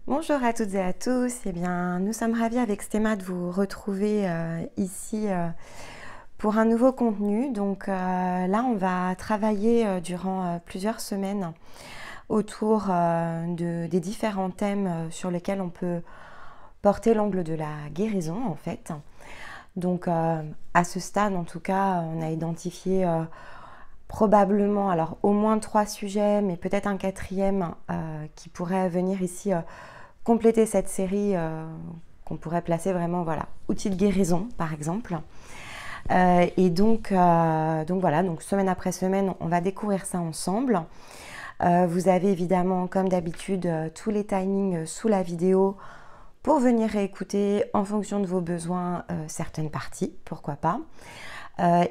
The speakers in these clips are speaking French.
Bonjour à toutes et à tous. Eh bien, nous sommes ravis avec Stéma de vous retrouver ici pour un nouveau contenu. Donc là, on va travailler durant plusieurs semaines autour des différents thèmes sur lesquels on peut porter l'angle de la guérison en fait. Donc à ce stade, en tout cas, on a identifié probablement alors au moins 3 sujets, mais peut-être un quatrième qui pourrait venir ici compléter cette série qu'on pourrait placer vraiment, voilà, outils de guérison par exemple. Et donc voilà, donc semaine après semaine, on va découvrir ça ensemble. Vous avez évidemment, comme d'habitude, tous les timings sous la vidéo pour venir réécouter en fonction de vos besoins certaines parties, pourquoi pas.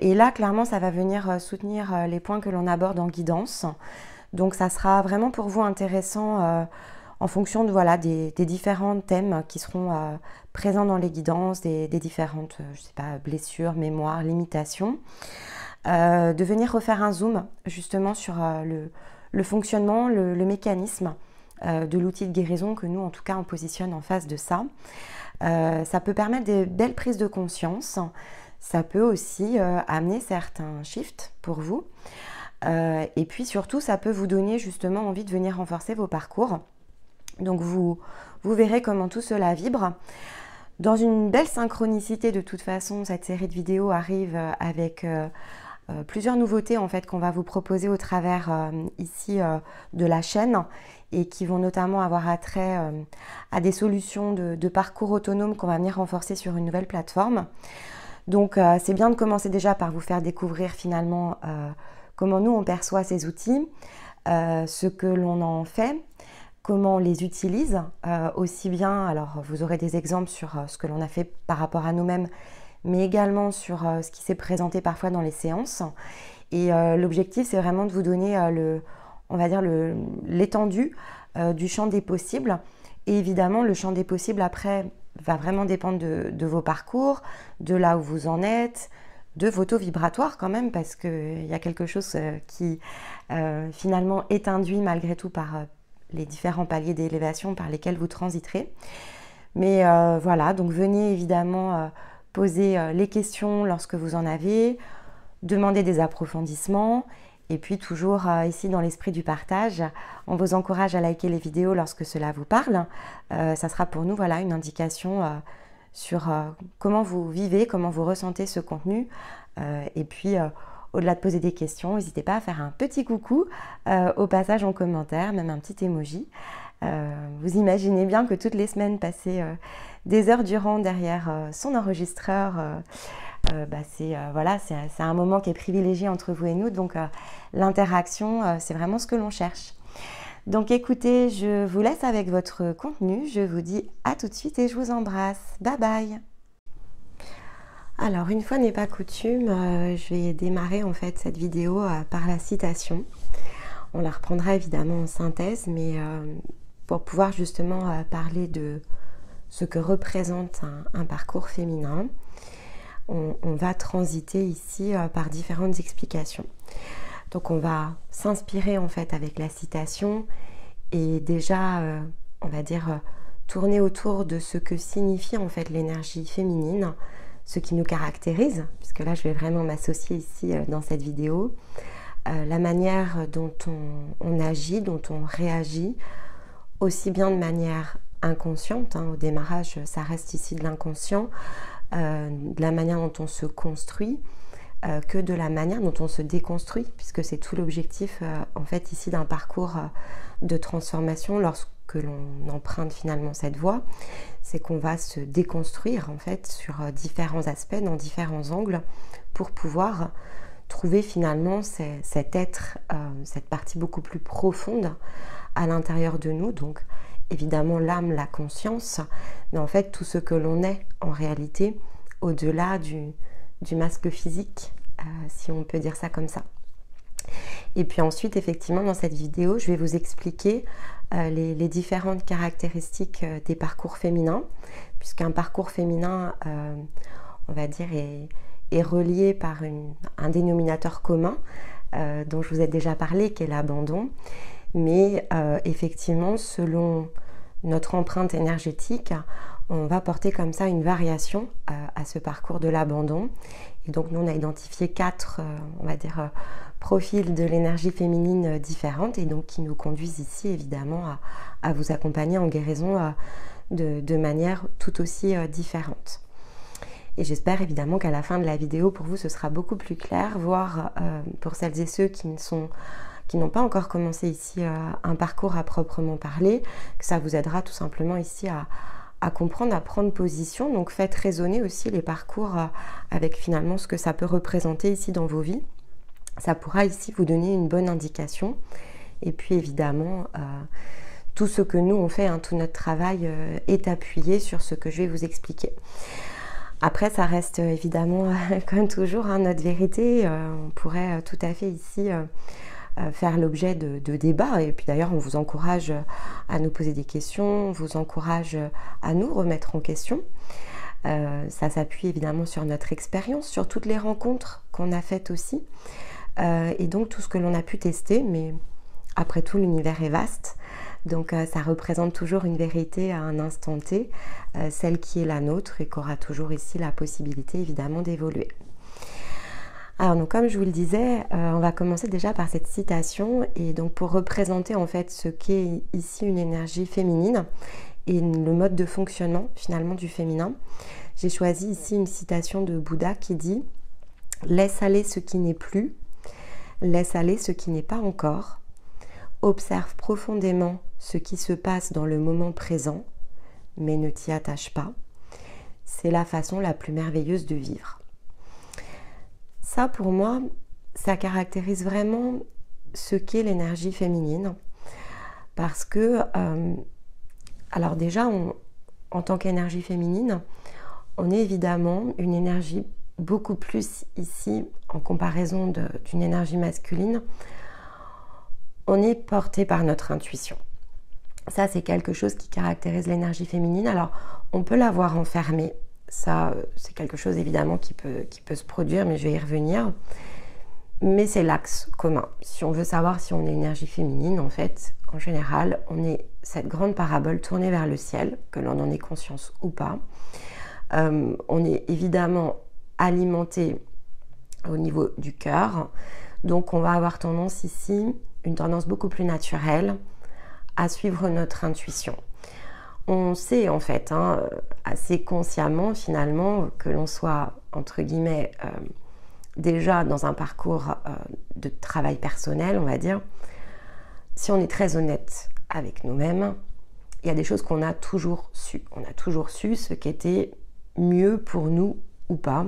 Et là, clairement, ça va venir soutenir les points que l'on aborde en guidance. Donc ça sera vraiment pour vous intéressant en fonction de, voilà, des différents thèmes qui seront présents dans les guidances, des différentes je sais pas, blessures, mémoires, limitations, de venir refaire un zoom justement sur le fonctionnement, le mécanisme de l'outil de guérison que nous, en tout cas, on positionne en face de ça. Ça peut permettre des belles prises de conscience, ça peut aussi amener certains shifts pour vous, et puis surtout, ça peut vous donner justement envie de venir renforcer vos parcours. Donc vous verrez comment tout cela vibre. Dans une belle synchronicité de toute façon, cette série de vidéos arrive avec plusieurs nouveautés en fait qu'on va vous proposer au travers ici de la chaîne et qui vont notamment avoir attrait à des solutions de parcours autonomes qu'on va venir renforcer sur une nouvelle plateforme. Donc c'est bien de commencer déjà par vous faire découvrir finalement comment nous on perçoit ces outils, ce que l'on en fait, comment on les utilise, aussi bien, alors vous aurez des exemples sur ce que l'on a fait par rapport à nous-mêmes, mais également sur ce qui s'est présenté parfois dans les séances. Et l'objectif, c'est vraiment de vous donner on va dire l'étendue du champ des possibles. Et évidemment, le champ des possibles, après, va vraiment dépendre de vos parcours, de là où vous en êtes, de vos taux vibratoires quand même, parce qu'il y a quelque chose qui finalement est induit malgré tout par les différents paliers d'élévation par lesquels vous transiterez. Mais voilà, donc venez évidemment poser les questions lorsque vous en avez, demander des approfondissements, et puis toujours ici dans l'esprit du partage, on vous encourage à liker les vidéos lorsque cela vous parle. Ça sera pour nous, voilà, une indication sur comment vous vivez, comment vous ressentez ce contenu, et puis au-delà de poser des questions, n'hésitez pas à faire un petit coucou au passage en commentaire, même un petit emoji. Vous imaginez bien que toutes les semaines, passer des heures durant derrière son enregistreur, voilà, c'est un moment qui est privilégié entre vous et nous. Donc l'interaction, c'est vraiment ce que l'on cherche. Donc écoutez, je vous laisse avec votre contenu. Je vous dis à tout de suite et je vous embrasse. Bye bye. Alors, une fois n'est pas coutume, je vais démarrer en fait cette vidéo par la citation. On la reprendra évidemment en synthèse, mais pour pouvoir justement parler de ce que représente un parcours féminin, on va transiter ici par différentes explications. Donc, on va s'inspirer en fait avec la citation et déjà, on va dire, tourner autour de ce que signifie en fait l'énergie féminine, ce qui nous caractérise, puisque là je vais vraiment m'associer ici dans cette vidéo, la manière dont on agit, dont on réagit, aussi bien de manière inconsciente, au démarrage ça reste ici de l'inconscient, de la manière dont on se construit, que de la manière dont on se déconstruit, puisque c'est tout l'objectif en fait ici d'un parcours de transformation lorsque l'on emprunte finalement cette voie, c'est qu'on va se déconstruire en fait sur différents aspects, dans différents angles, pour pouvoir trouver finalement cet être, cette partie beaucoup plus profonde à l'intérieur de nous, donc évidemment l'âme, la conscience, mais en fait tout ce que l'on est en réalité au-delà du masque physique, si on peut dire ça comme ça. Et puis ensuite, effectivement, dans cette vidéo, je vais vous expliquer les différentes caractéristiques des parcours féminins, puisqu'un parcours féminin, on va dire, est relié par un dénominateur commun dont je vous ai déjà parlé, qui est l'abandon. Mais effectivement, selon notre empreinte énergétique, on va porter comme ça une variation à ce parcours de l'abandon. Et donc nous on a identifié 4, on va dire, profils de l'énergie féminine différentes, et donc qui nous conduisent ici évidemment à vous accompagner en guérison de manière tout aussi différente. Et j'espère évidemment qu'à la fin de la vidéo, pour vous, ce sera beaucoup plus clair, voire pour celles et ceux qui n'ont pas encore commencé ici un parcours à proprement parler, que ça vous aidera tout simplement ici à comprendre, à prendre position. Donc faites résonner aussi les parcours avec finalement ce que ça peut représenter ici dans vos vies. Ça pourra ici vous donner une bonne indication. Et puis évidemment, tout ce que nous on fait, tout notre travail est appuyé sur ce que je vais vous expliquer. Après, ça reste évidemment, comme toujours, notre vérité. On pourrait tout à fait ici faire l'objet de débats. Et puis d'ailleurs, on vous encourage à nous poser des questions, on vous encourage à nous remettre en question. Ça s'appuie évidemment sur notre expérience, sur toutes les rencontres qu'on a faites aussi. Et donc tout ce que l'on a pu tester. Mais après tout, l'univers est vaste. Donc ça représente toujours une vérité à un instant T, celle qui est la nôtre et qu'aura toujours ici la possibilité évidemment d'évoluer. Alors donc comme je vous le disais, on va commencer déjà par cette citation, et donc pour représenter en fait ce qu'est ici une énergie féminine et le mode de fonctionnement finalement du féminin, j'ai choisi ici une citation de Bouddha qui dit « Laisse aller ce qui n'est plus, laisse aller ce qui n'est pas encore, observe profondément ce qui se passe dans le moment présent, mais ne t'y attache pas. C'est la façon la plus merveilleuse de vivre. » Ça, pour moi, ça caractérise vraiment ce qu'est l'énergie féminine. Parce que, alors déjà, en tant qu'énergie féminine, on est évidemment une énergie beaucoup plus ici, en comparaison d'une énergie masculine, on est porté par notre intuition. Ça, c'est quelque chose qui caractérise l'énergie féminine. Alors, on peut l'avoir enfermée. Ça, c'est quelque chose évidemment qui peut se produire, mais je vais y revenir. Mais c'est l'axe commun. Si on veut savoir si on est énergie féminine, en fait, en général, on est cette grande parabole tournée vers le ciel, que l'on en ait conscience ou pas. On est évidemment alimenté au niveau du cœur. Donc, on va avoir tendance ici, une tendance beaucoup plus naturelle à suivre notre intuition. On sait en fait, assez consciemment finalement, que l'on soit entre guillemets déjà dans un parcours de travail personnel, on va dire, si on est très honnête avec nous-mêmes, il y a des choses qu'on a toujours su. On a toujours su ce qui était mieux pour nous ou pas.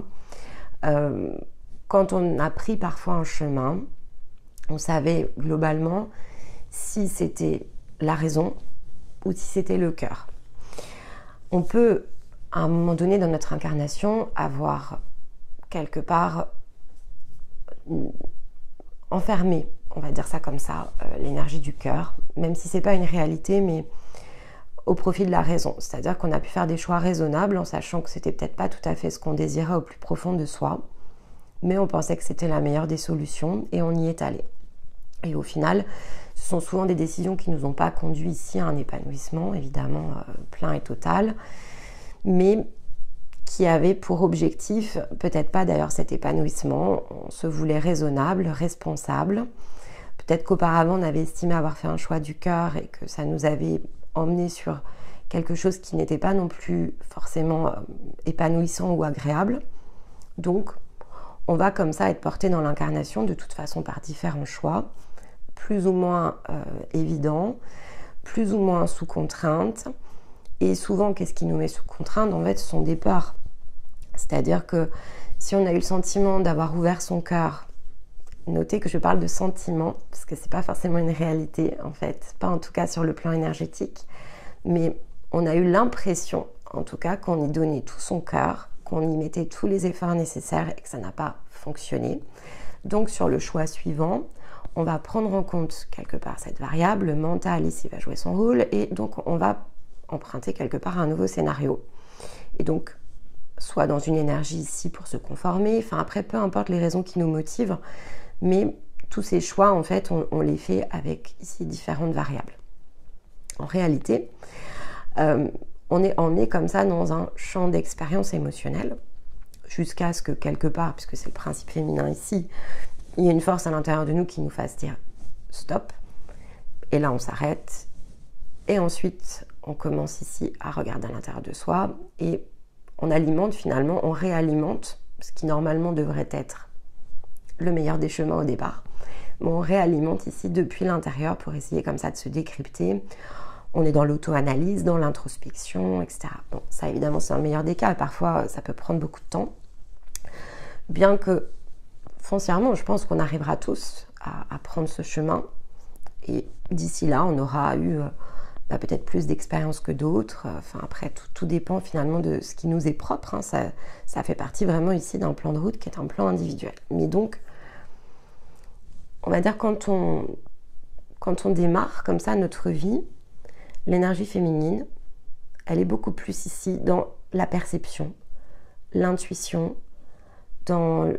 Quand on a pris parfois un chemin, on savait globalement si c'était la raison ou si c'était le cœur. On peut, à un moment donné dans notre incarnation, avoir quelque part enfermé, on va dire ça comme ça, l'énergie du cœur, même si c'est pas une réalité, mais au profit de la raison. C'est-à-dire qu'on a pu faire des choix raisonnables en sachant que c'était peut-être pas tout à fait ce qu'on désirait au plus profond de soi, mais on pensait que c'était la meilleure des solutions et on y est allé. Et au final, ce sont souvent des décisions qui ne nous ont pas conduit ici à un épanouissement, évidemment plein et total, mais qui avaient pour objectif, peut-être pas d'ailleurs cet épanouissement, on se voulait raisonnable, responsable. Peut-être qu'auparavant on avait estimé avoir fait un choix du cœur et que ça nous avait emmené sur quelque chose qui n'était pas non plus forcément épanouissant ou agréable. Donc on va comme ça être porté dans l'incarnation de toute façon par différents choix, plus ou moins évidents, plus ou moins sous contrainte. Et souvent, qu'est-ce qui nous met sous contrainte? En fait, ce sont des peurs. C'est-à-dire que si on a eu le sentiment d'avoir ouvert son cœur, notez que je parle de sentiment, parce que c'est pas forcément une réalité, en fait, pas en tout cas sur le plan énergétique, mais on a eu l'impression, en tout cas, qu'on y donnait tout son cœur, qu'on y mettait tous les efforts nécessaires et que ça n'a pas fonctionné. Donc, sur le choix suivant, on va prendre en compte quelque part cette variable, le mental ici va jouer son rôle, et donc on va emprunter quelque part un nouveau scénario. Et donc, soit dans une énergie ici pour se conformer, enfin après, peu importe les raisons qui nous motivent, mais tous ces choix, en fait, on les fait avec ici différentes variables. En réalité, On est emmené comme ça dans un champ d'expérience émotionnelle, jusqu'à ce que quelque part, puisque c'est le principe féminin ici, il y a une force à l'intérieur de nous qui nous fasse dire stop, et là on s'arrête, et ensuite on commence ici à regarder à l'intérieur de soi, et on alimente finalement, on réalimente, ce qui normalement devrait être le meilleur des chemins au départ, mais on réalimente ici depuis l'intérieur pour essayer comme ça de se décrypter. On est dans l'auto-analyse, dans l'introspection, etc. Bon, ça évidemment c'est le meilleur des cas, parfois ça peut prendre beaucoup de temps, bien que foncièrement je pense qu'on arrivera tous à prendre ce chemin, et d'ici là on aura eu peut-être plus d'expérience que d'autres, enfin après tout dépend finalement de ce qui nous est propre, hein. Ça fait partie vraiment ici d'un plan de route qui est un plan individuel. Mais donc, on va dire quand on démarre comme ça notre vie, l'énergie féminine, elle est beaucoup plus ici dans la perception, l'intuition, dans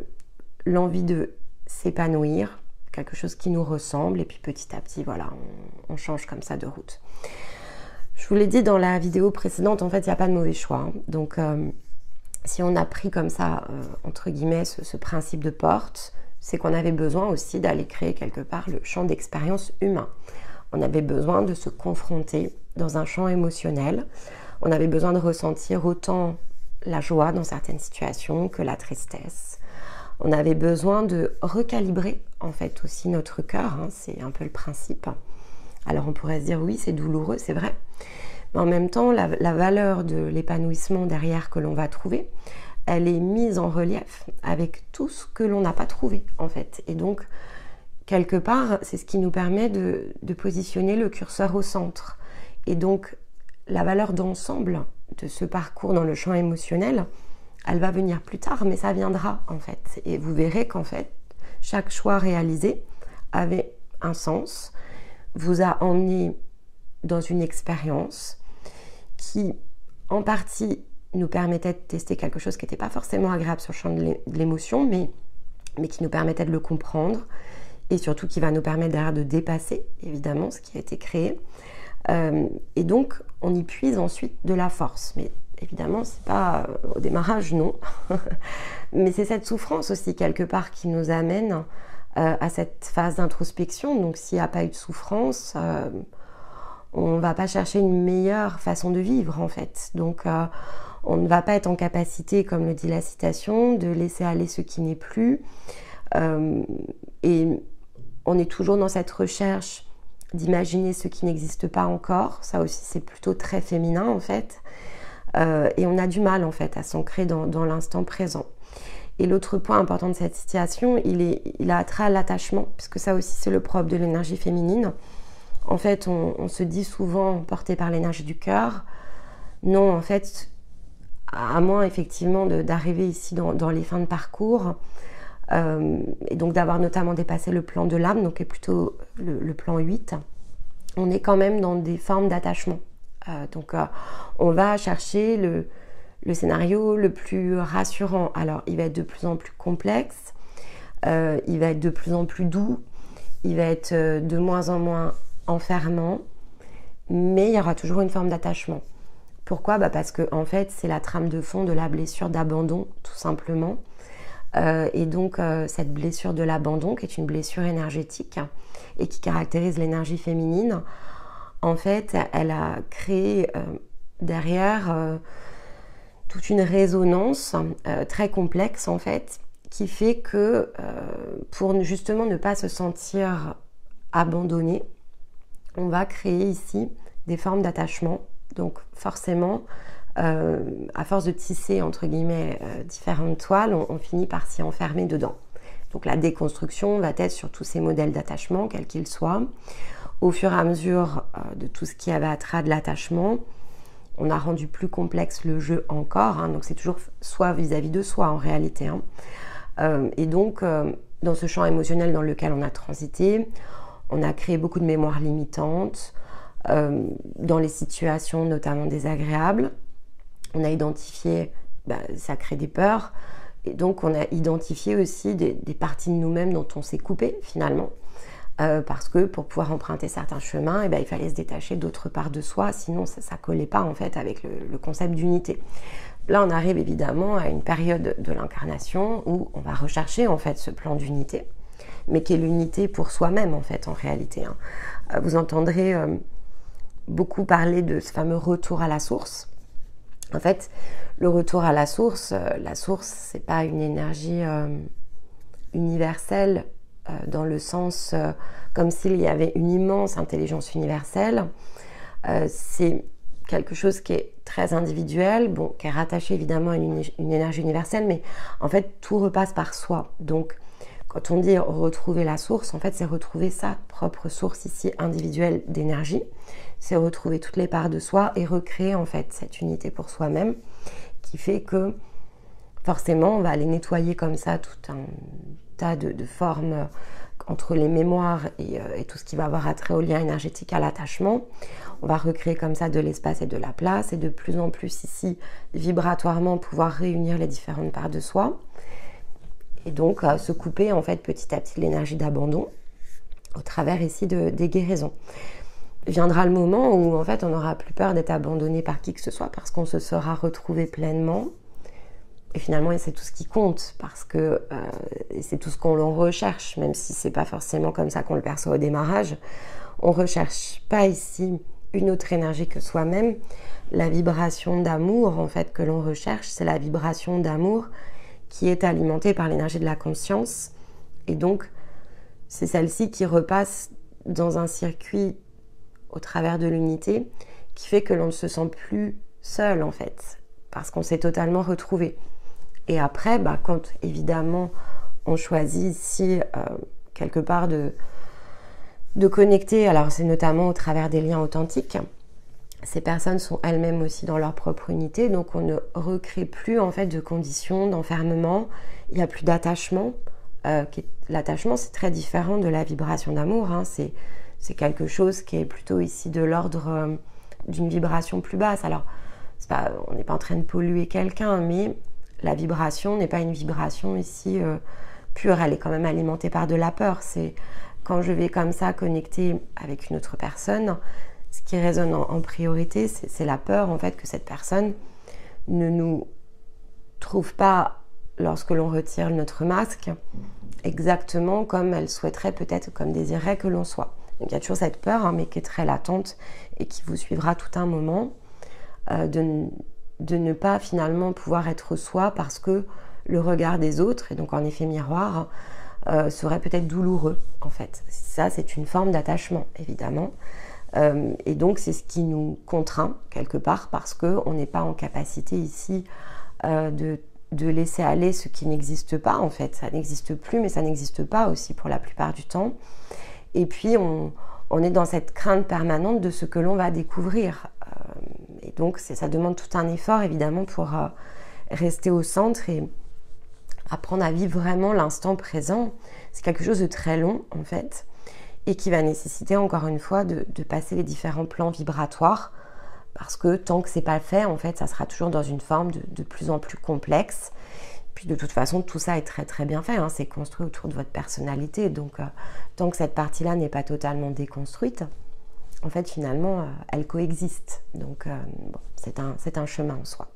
l'envie de s'épanouir, quelque chose qui nous ressemble, et puis petit à petit, voilà, on change comme ça de route. Je vous l'ai dit dans la vidéo précédente, en fait, il n'y a pas de mauvais choix, hein. Donc, si on a pris comme ça, entre guillemets, ce principe de porte, c'est qu'on avait besoin aussi d'aller créer quelque part le champ d'expérience humain. On avait besoin de se confronter dans un champ émotionnel. On avait besoin de ressentir autant la joie dans certaines situations que la tristesse. On avait besoin de recalibrer en fait aussi notre cœur, hein, c'est un peu le principe. Alors on pourrait se dire oui, c'est douloureux, c'est vrai. Mais en même temps, la valeur de l'épanouissement derrière que l'on va trouver, elle est mise en relief avec tout ce que l'on n'a pas trouvé en fait. Et donc, quelque part, c'est ce qui nous permet de positionner le curseur au centre. Et donc, la valeur d'ensemble de ce parcours dans le champ émotionnel, elle va venir plus tard, mais ça viendra en fait. Et vous verrez qu'en fait, chaque choix réalisé avait un sens, vous a emmené dans une expérience qui, en partie, nous permettait de tester quelque chose qui n'était pas forcément agréable sur le champ de l'émotion, mais qui nous permettait de le comprendre, et surtout qui va nous permettre derrière de dépasser, évidemment, ce qui a été créé. Et donc, on y puise ensuite de la force. Mais évidemment, c'est pas au démarrage, non. Mais c'est cette souffrance aussi, quelque part, qui nous amène à cette phase d'introspection. Donc, s'il n'y a pas eu de souffrance, on ne va pas chercher une meilleure façon de vivre, en fait. Donc, on ne va pas être en capacité, comme le dit la citation, de laisser aller ce qui n'est plus. Et on est toujours dans cette recherche d'imaginer ce qui n'existe pas encore. Ça aussi, c'est plutôt très féminin, en fait. Et on a du mal, en fait, à s'ancrer dans l'instant présent. Et l'autre point important de cette situation, il a trait à l'attachement, puisque ça aussi, c'est le propre de l'énergie féminine. En fait, on se dit souvent porté par l'énergie du cœur. Non, en fait, à moins effectivement d'arriver ici dans les fins de parcours, et donc d'avoir notamment dépassé le plan de l'âme, donc qui est plutôt le plan 8, on est quand même dans des formes d'attachement. Donc on va chercher le scénario le plus rassurant. Alors il va être de plus en plus complexe, il va être de plus en plus doux, il va être de moins en moins enfermant, mais il y aura toujours une forme d'attachement. Pourquoi ? Parce que en fait c'est la trame de fond de la blessure d'abandon, tout simplement. Et donc cette blessure de l'abandon, qui est une blessure énergétique et qui caractérise l'énergie féminine, en fait elle a créé derrière toute une résonance très complexe en fait, qui fait que pour justement ne pas se sentir abandonné, on va créer ici des formes d'attachement. Donc forcément, à force de tisser entre guillemets différentes toiles, on finit par s'y enfermer dedans. Donc la déconstruction va être sur tous ces modèles d'attachement, quels qu'ils soient. Au fur et à mesure de tout ce qui avait trait à de l'attachement, on a rendu plus complexe le jeu encore, hein, donc c'est toujours soi vis-à-vis de soi en réalité. Hein. Et donc, dans ce champ émotionnel dans lequel on a transité, on a créé beaucoup de mémoires limitantes, dans les situations notamment désagréables. On a identifié, ça crée des peurs, et donc on a identifié aussi des parties de nous-mêmes dont on s'est coupé finalement. parce que pour pouvoir emprunter certains chemins, il fallait se détacher d'autres parts de soi, sinon ça ne collait pas en fait avec le concept d'unité. Là, on arrive évidemment à une période de l'incarnation où on va rechercher en fait ce plan d'unité, mais qui est l'unité pour soi-même en fait en réalité. Vous entendrez beaucoup parler de ce fameux retour à la source. En fait, le retour à la source, c'est pas une énergie universelle dans le sens comme s'il y avait une immense intelligence universelle. C'est quelque chose qui est très individuel, qui est rattaché évidemment à une énergie universelle, mais en fait tout repasse par soi. Donc quand on dit retrouver la source, en fait c'est retrouver sa propre source ici individuelle d'énergie, c'est retrouver toutes les parts de soi et recréer en fait cette unité pour soi-même, qui fait que forcément on va aller nettoyer comme ça tout un tas de formes entre les mémoires et tout ce qui va avoir attrait au lien énergétique, à l'attachement. On va recréer comme ça de l'espace et de la place et de plus en plus ici, vibratoirement, pouvoir réunir les différentes parts de soi. Et donc se couper en fait petit à petit l'énergie d'abandon au travers ici des guérisons. Viendra le moment où en fait on n'aura plus peur d'être abandonné par qui que ce soit parce qu'on se sera retrouvé pleinement. Et finalement, c'est tout ce qui compte parce que c'est tout ce qu'on recherche, même si c'est pas forcément comme ça qu'on le perçoit au démarrage. On recherche pas ici une autre énergie que soi-même. La vibration d'amour, en fait, que l'on recherche, c'est la vibration d'amour qui est alimentée par l'énergie de la conscience. Et donc, c'est celle-ci qui repasse dans un circuit au travers de l'unité qui fait que l'on ne se sent plus seul, en fait, parce qu'on s'est totalement retrouvé. Et après, quand évidemment on choisit ici quelque part de connecter, alors c'est notamment au travers des liens authentiques, ces personnes sont elles-mêmes aussi dans leur propre unité, donc on ne recrée plus en fait de conditions d'enfermement, il n'y a plus d'attachement. L'attachement c'est très différent de la vibration d'amour, c'est quelque chose qui est plutôt ici de l'ordre d'une vibration plus basse. Alors on n'est pas en train de polluer quelqu'un, mais la vibration n'est pas une vibration ici pure, elle est quand même alimentée par de la peur. C'est quand je vais comme ça connecter avec une autre personne, ce qui résonne en priorité, c'est la peur en fait que cette personne ne nous trouve pas lorsque l'on retire notre masque exactement comme elle souhaiterait peut-être, comme désirerait que l'on soit. Donc il y a toujours cette peur, mais qui est très latente et qui vous suivra tout un moment de ne pas finalement pouvoir être soi parce que le regard des autres, et donc en effet miroir, serait peut-être douloureux en fait. Ça, c'est une forme d'attachement, évidemment. Et donc, c'est ce qui nous contraint quelque part parce qu'on n'est pas en capacité ici de laisser aller ce qui n'existe pas en fait. Ça n'existe plus, mais ça n'existe pas aussi pour la plupart du temps. Et puis, on est dans cette crainte permanente de ce que l'on va découvrir. Et donc, ça demande tout un effort, évidemment, pour rester au centre et apprendre à vivre vraiment l'instant présent. C'est quelque chose de très long, en fait, et qui va nécessiter, encore une fois, de passer les différents plans vibratoires, parce que tant que c'est pas fait, en fait, ça sera toujours dans une forme de plus en plus complexe. Puis de toute façon, tout ça est très très bien fait, c'est construit autour de votre personnalité, donc tant que cette partie-là n'est pas totalement déconstruite, en fait, finalement, elle coexiste. Donc, c'est un chemin en soi.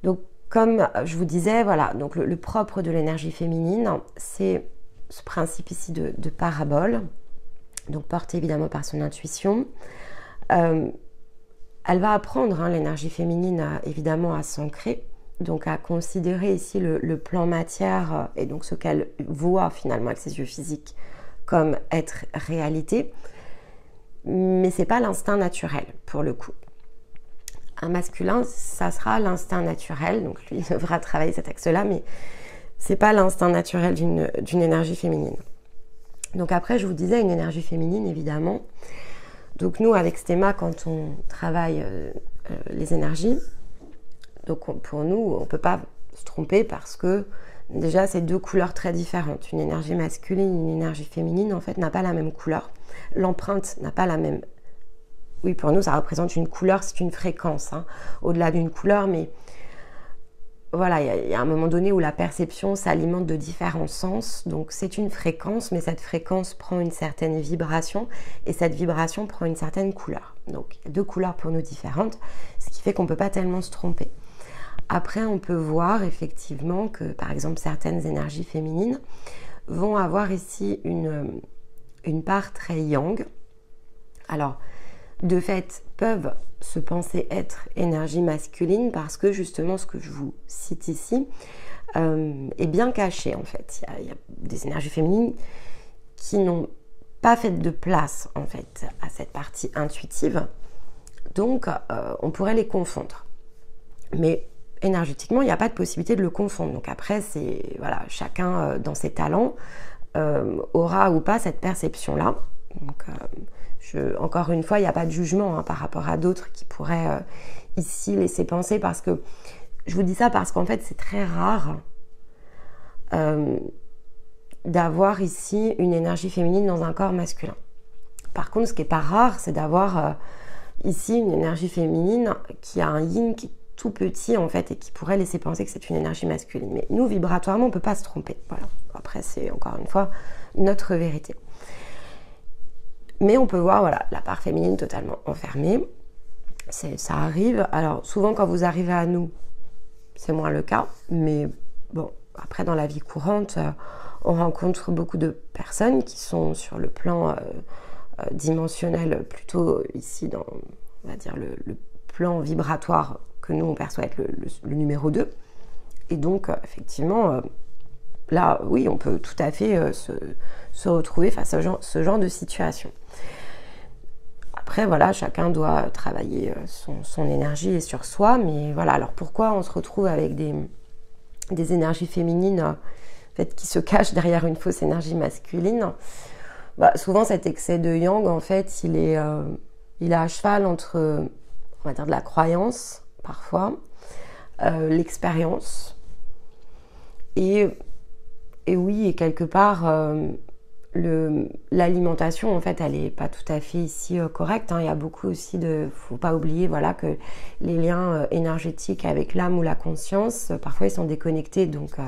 Donc, comme je vous disais, voilà, donc le propre de l'énergie féminine, c'est ce principe ici de parabole, donc porté évidemment par son intuition. Elle va apprendre, l'énergie féminine, évidemment, à s'ancrer, donc à considérer ici le plan matière et donc ce qu'elle voit finalement avec ses yeux physiques comme être réalité. Mais c'est pas l'instinct naturel pour le coup. Un masculin, ça sera l'instinct naturel, donc lui il devra travailler cet axe-là, mais c'est pas l'instinct naturel d'une énergie féminine. Donc après, je vous disais, une énergie féminine, évidemment. Donc nous, avec Stéma, quand on travaille les énergies, donc pour nous, on peut pas se tromper parce que déjà, c'est deux couleurs très différentes. Une énergie masculine, une énergie féminine, en fait, n'a pas la même couleur. L'empreinte n'a pas la même. Oui, pour nous, ça représente une couleur, c'est une fréquence, au-delà d'une couleur, mais voilà, il y a un moment donné où la perception s'alimente de différents sens. Donc c'est une fréquence, mais cette fréquence prend une certaine vibration et cette vibration prend une certaine couleur. Donc il y a 2 couleurs pour nous différentes, ce qui fait qu'on ne peut pas tellement se tromper. Après, on peut voir effectivement que, par exemple, certaines énergies féminines vont avoir ici une part très yang. Alors, de fait, peuvent se penser être énergie masculine parce que justement ce que je vous cite ici est bien caché en fait. Il y a des énergies féminines qui n'ont pas fait de place en fait à cette partie intuitive, donc on pourrait les confondre. Mais énergétiquement, il n'y a pas de possibilité de le confondre. Donc après, c'est voilà, chacun dans ses talents aura ou pas cette perception-là. Donc encore une fois, il n'y a pas de jugement par rapport à d'autres qui pourraient ici laisser penser, parce que je vous dis ça parce qu'en fait c'est très rare d'avoir ici une énergie féminine dans un corps masculin. Par contre, ce qui n'est pas rare, c'est d'avoir ici une énergie féminine qui a un yin qui est tout petit en fait et qui pourrait laisser penser que c'est une énergie masculine. Mais nous, vibratoirement, on ne peut pas se tromper. Voilà. Après, c'est encore une fois notre vérité. Mais on peut voir voilà, la part féminine totalement enfermée. Ça arrive. Alors souvent quand vous arrivez à nous, c'est moins le cas. Mais bon, après dans la vie courante, on rencontre beaucoup de personnes qui sont sur le plan dimensionnel, plutôt ici dans, on va dire, le plan vibratoire que nous on perçoit être le numéro 2. Et donc effectivement, là oui, on peut tout à fait se retrouver face à ce genre de situation. Après, voilà, chacun doit travailler son énergie et sur soi. Mais voilà, alors pourquoi on se retrouve avec des énergies féminines en fait, qui se cachent derrière une fausse énergie masculine? Souvent, cet excès de yang, en fait, il est à cheval entre, on va dire, de la croyance, parfois, l'expérience. Et oui, et quelque part... l'alimentation en fait elle n'est pas tout à fait ici correcte. Il y a beaucoup aussi faut pas oublier voilà, que les liens énergétiques avec l'âme ou la conscience parfois ils sont déconnectés, donc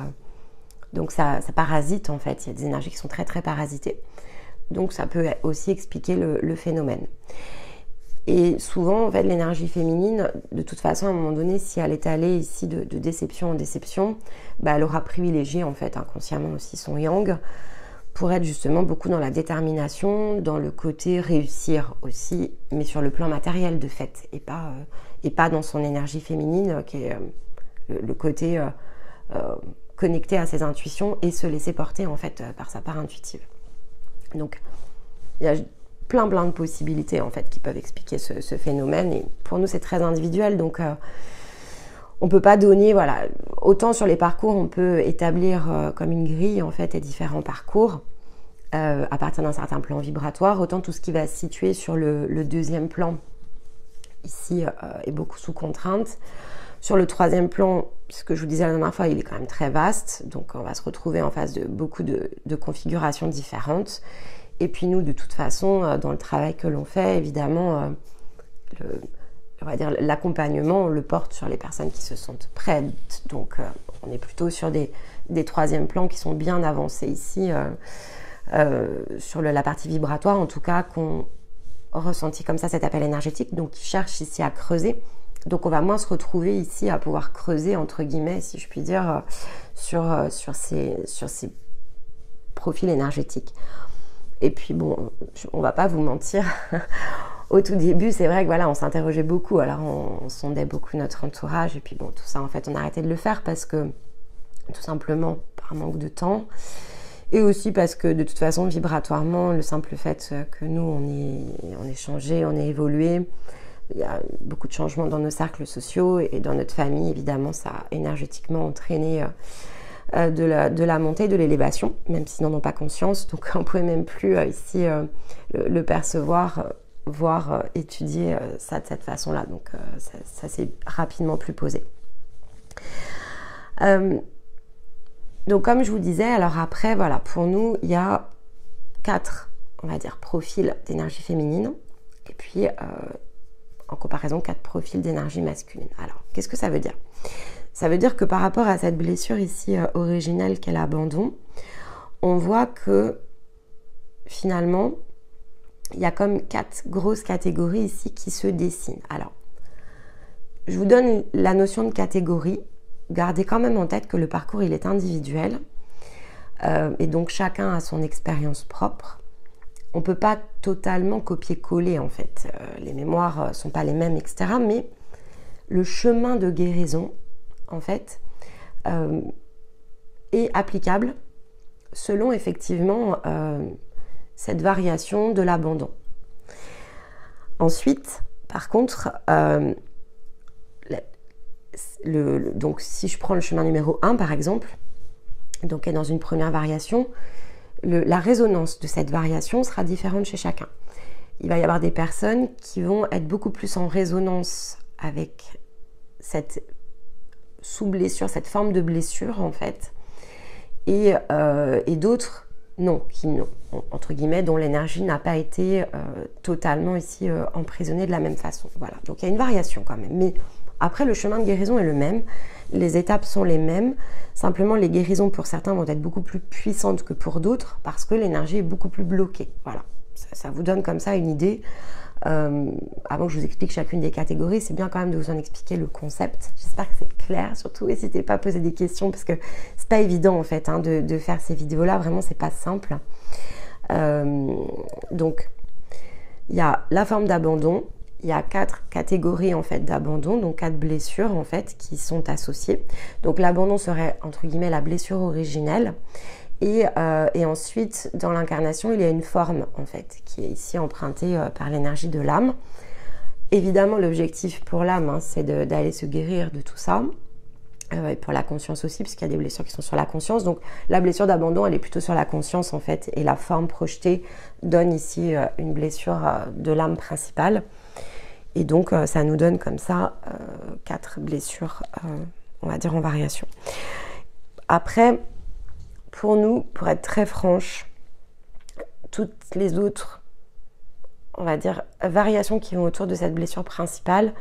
ça parasite en fait. Il y a des énergies qui sont très très parasitées, donc ça peut aussi expliquer le phénomène. Et souvent en fait l'énergie féminine, de toute façon à un moment donné, si elle est allée ici de déception en déception, elle aura privilégié en fait inconsciemment aussi son yang pour être justement beaucoup dans la détermination, dans le côté réussir aussi, mais sur le plan matériel de fait, et pas dans son énergie féminine qui est le côté connecté à ses intuitions et se laisser porter en fait par sa part intuitive. Donc il y a plein de possibilités en fait qui peuvent expliquer ce phénomène, et pour nous c'est très individuel, donc on peut pas donner, voilà, autant sur les parcours on peut établir comme une grille en fait et différents parcours à partir d'un certain plan vibratoire, autant tout ce qui va se situer sur le deuxième plan ici est beaucoup sous contrainte. Sur le troisième plan, ce que je vous disais la dernière fois, il est quand même très vaste, donc on va se retrouver en face de beaucoup de configurations différentes. Et puis nous, de toute façon, dans le travail que l'on fait, évidemment, on va dire l'accompagnement, on le porte sur les personnes qui se sentent prêtes. Donc on est plutôt sur des troisièmes plans qui sont bien avancés ici, sur la partie vibratoire, en tout cas, qu'on ressentit comme ça cet appel énergétique, donc qui cherche ici à creuser. Donc on va moins se retrouver ici à pouvoir creuser, entre guillemets, si je puis dire, sur ces profils énergétiques. Et puis bon, on va pas vous mentir, au tout début, c'est vrai que voilà, on s'interrogeait beaucoup, alors on sondait beaucoup notre entourage, et puis bon, tout ça, en fait, on a arrêté de le faire parce que, tout simplement, par manque de temps, et aussi parce que, de toute façon, vibratoirement, le simple fait que nous, on est changé, on est évolué, il y a beaucoup de changements dans nos cercles sociaux et dans notre famille, évidemment, ça a énergétiquement entraîné de la montée, de l'élévation, même s'ils n'en ont pas conscience, donc on ne pouvait même plus ici le percevoir, voir, étudier ça de cette façon-là, donc ça s'est rapidement plus posé. Donc comme je vous disais, alors après, voilà, pour nous, il y a 4, on va dire, profils d'énergie féminine, et puis en comparaison 4 profils d'énergie masculine. Alors, qu'est-ce que ça veut dire? Ça veut dire que par rapport à cette blessure ici originelle qu'est l'abandon, on voit que finalement, il y a comme 4 grosses catégories ici qui se dessinent. Alors, je vous donne la notion de catégorie. Gardez quand même en tête que le parcours, il est individuel. Et donc, chacun a son expérience propre. On ne peut pas totalement copier-coller, en fait. Les mémoires ne sont pas les mêmes, etc. Mais le chemin de guérison, en fait, est applicable selon, effectivement, cette variation de l'abandon. Ensuite, par contre, donc si je prends le chemin numéro 1 par exemple, donc dans une première variation, la résonance de cette variation sera différente chez chacun. Il va y avoir des personnes qui vont être beaucoup plus en résonance avec cette sous-blessure, cette forme de blessure en fait, et d'autres non, qui non, entre guillemets, dont l'énergie n'a pas été totalement ici emprisonnée de la même façon. Voilà, donc il y a une variation quand même, mais après, le chemin de guérison est le même, les étapes sont les mêmes, simplement les guérisons pour certains vont être beaucoup plus puissantes que pour d'autres parce que l'énergie est beaucoup plus bloquée. Voilà, ça vous donne comme ça une idée. Avant que je vous explique chacune des catégories, c'est bien quand même de vous en expliquer le concept. J'espère que c'est clair, surtout n'hésitez pas à poser des questions parce que c'est pas évident en fait hein, de faire ces vidéos-là, vraiment c'est pas simple. Donc, il y a la forme d'abandon. Il y a 4 catégories en fait d'abandon, donc 4 blessures en fait qui sont associées. Donc l'abandon serait entre guillemets la blessure originelle et ensuite dans l'incarnation il y a une forme en fait qui est ici empruntée par l'énergie de l'âme. Évidemment l'objectif pour l'âme hein, c'est d'aller se guérir de tout ça et pour la conscience aussi puisqu'il y a des blessures qui sont sur la conscience. Donc la blessure d'abandon elle est plutôt sur la conscience en fait et la forme projetée donne ici une blessure de l'âme principale. Et donc, ça nous donne comme ça 4 blessures, on va dire, en variation. Après, pour nous, pour être très franche, toutes les autres, on va dire, variations qui vont autour de cette blessure principale,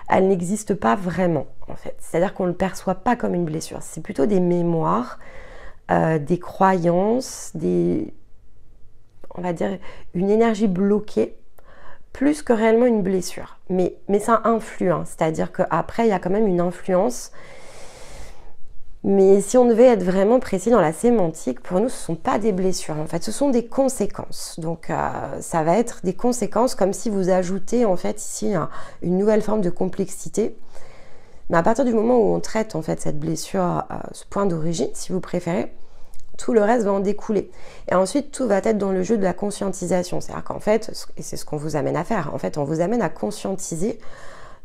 elles n'existent pas vraiment, en fait. C'est-à-dire qu'on ne le perçoit pas comme une blessure. C'est plutôt des mémoires, des croyances, on va dire, une énergie bloquée, plus que réellement une blessure. Mais ça influe, hein. C'est-à-dire qu'après, il y a quand même une influence. Mais si on devait être vraiment précis dans la sémantique, pour nous, ce ne sont pas des blessures. En fait, ce sont des conséquences. Donc, ça va être des conséquences comme si vous ajoutez, en fait, ici, une nouvelle forme de complexité. Mais à partir du moment où on traite, en fait, cette blessure, ce point d'origine, si vous préférez, tout le reste va en découler. Et ensuite, tout va être dans le jeu de la conscientisation. C'est-à-dire qu'en fait, et c'est ce qu'on vous amène à faire, en fait, on vous amène à conscientiser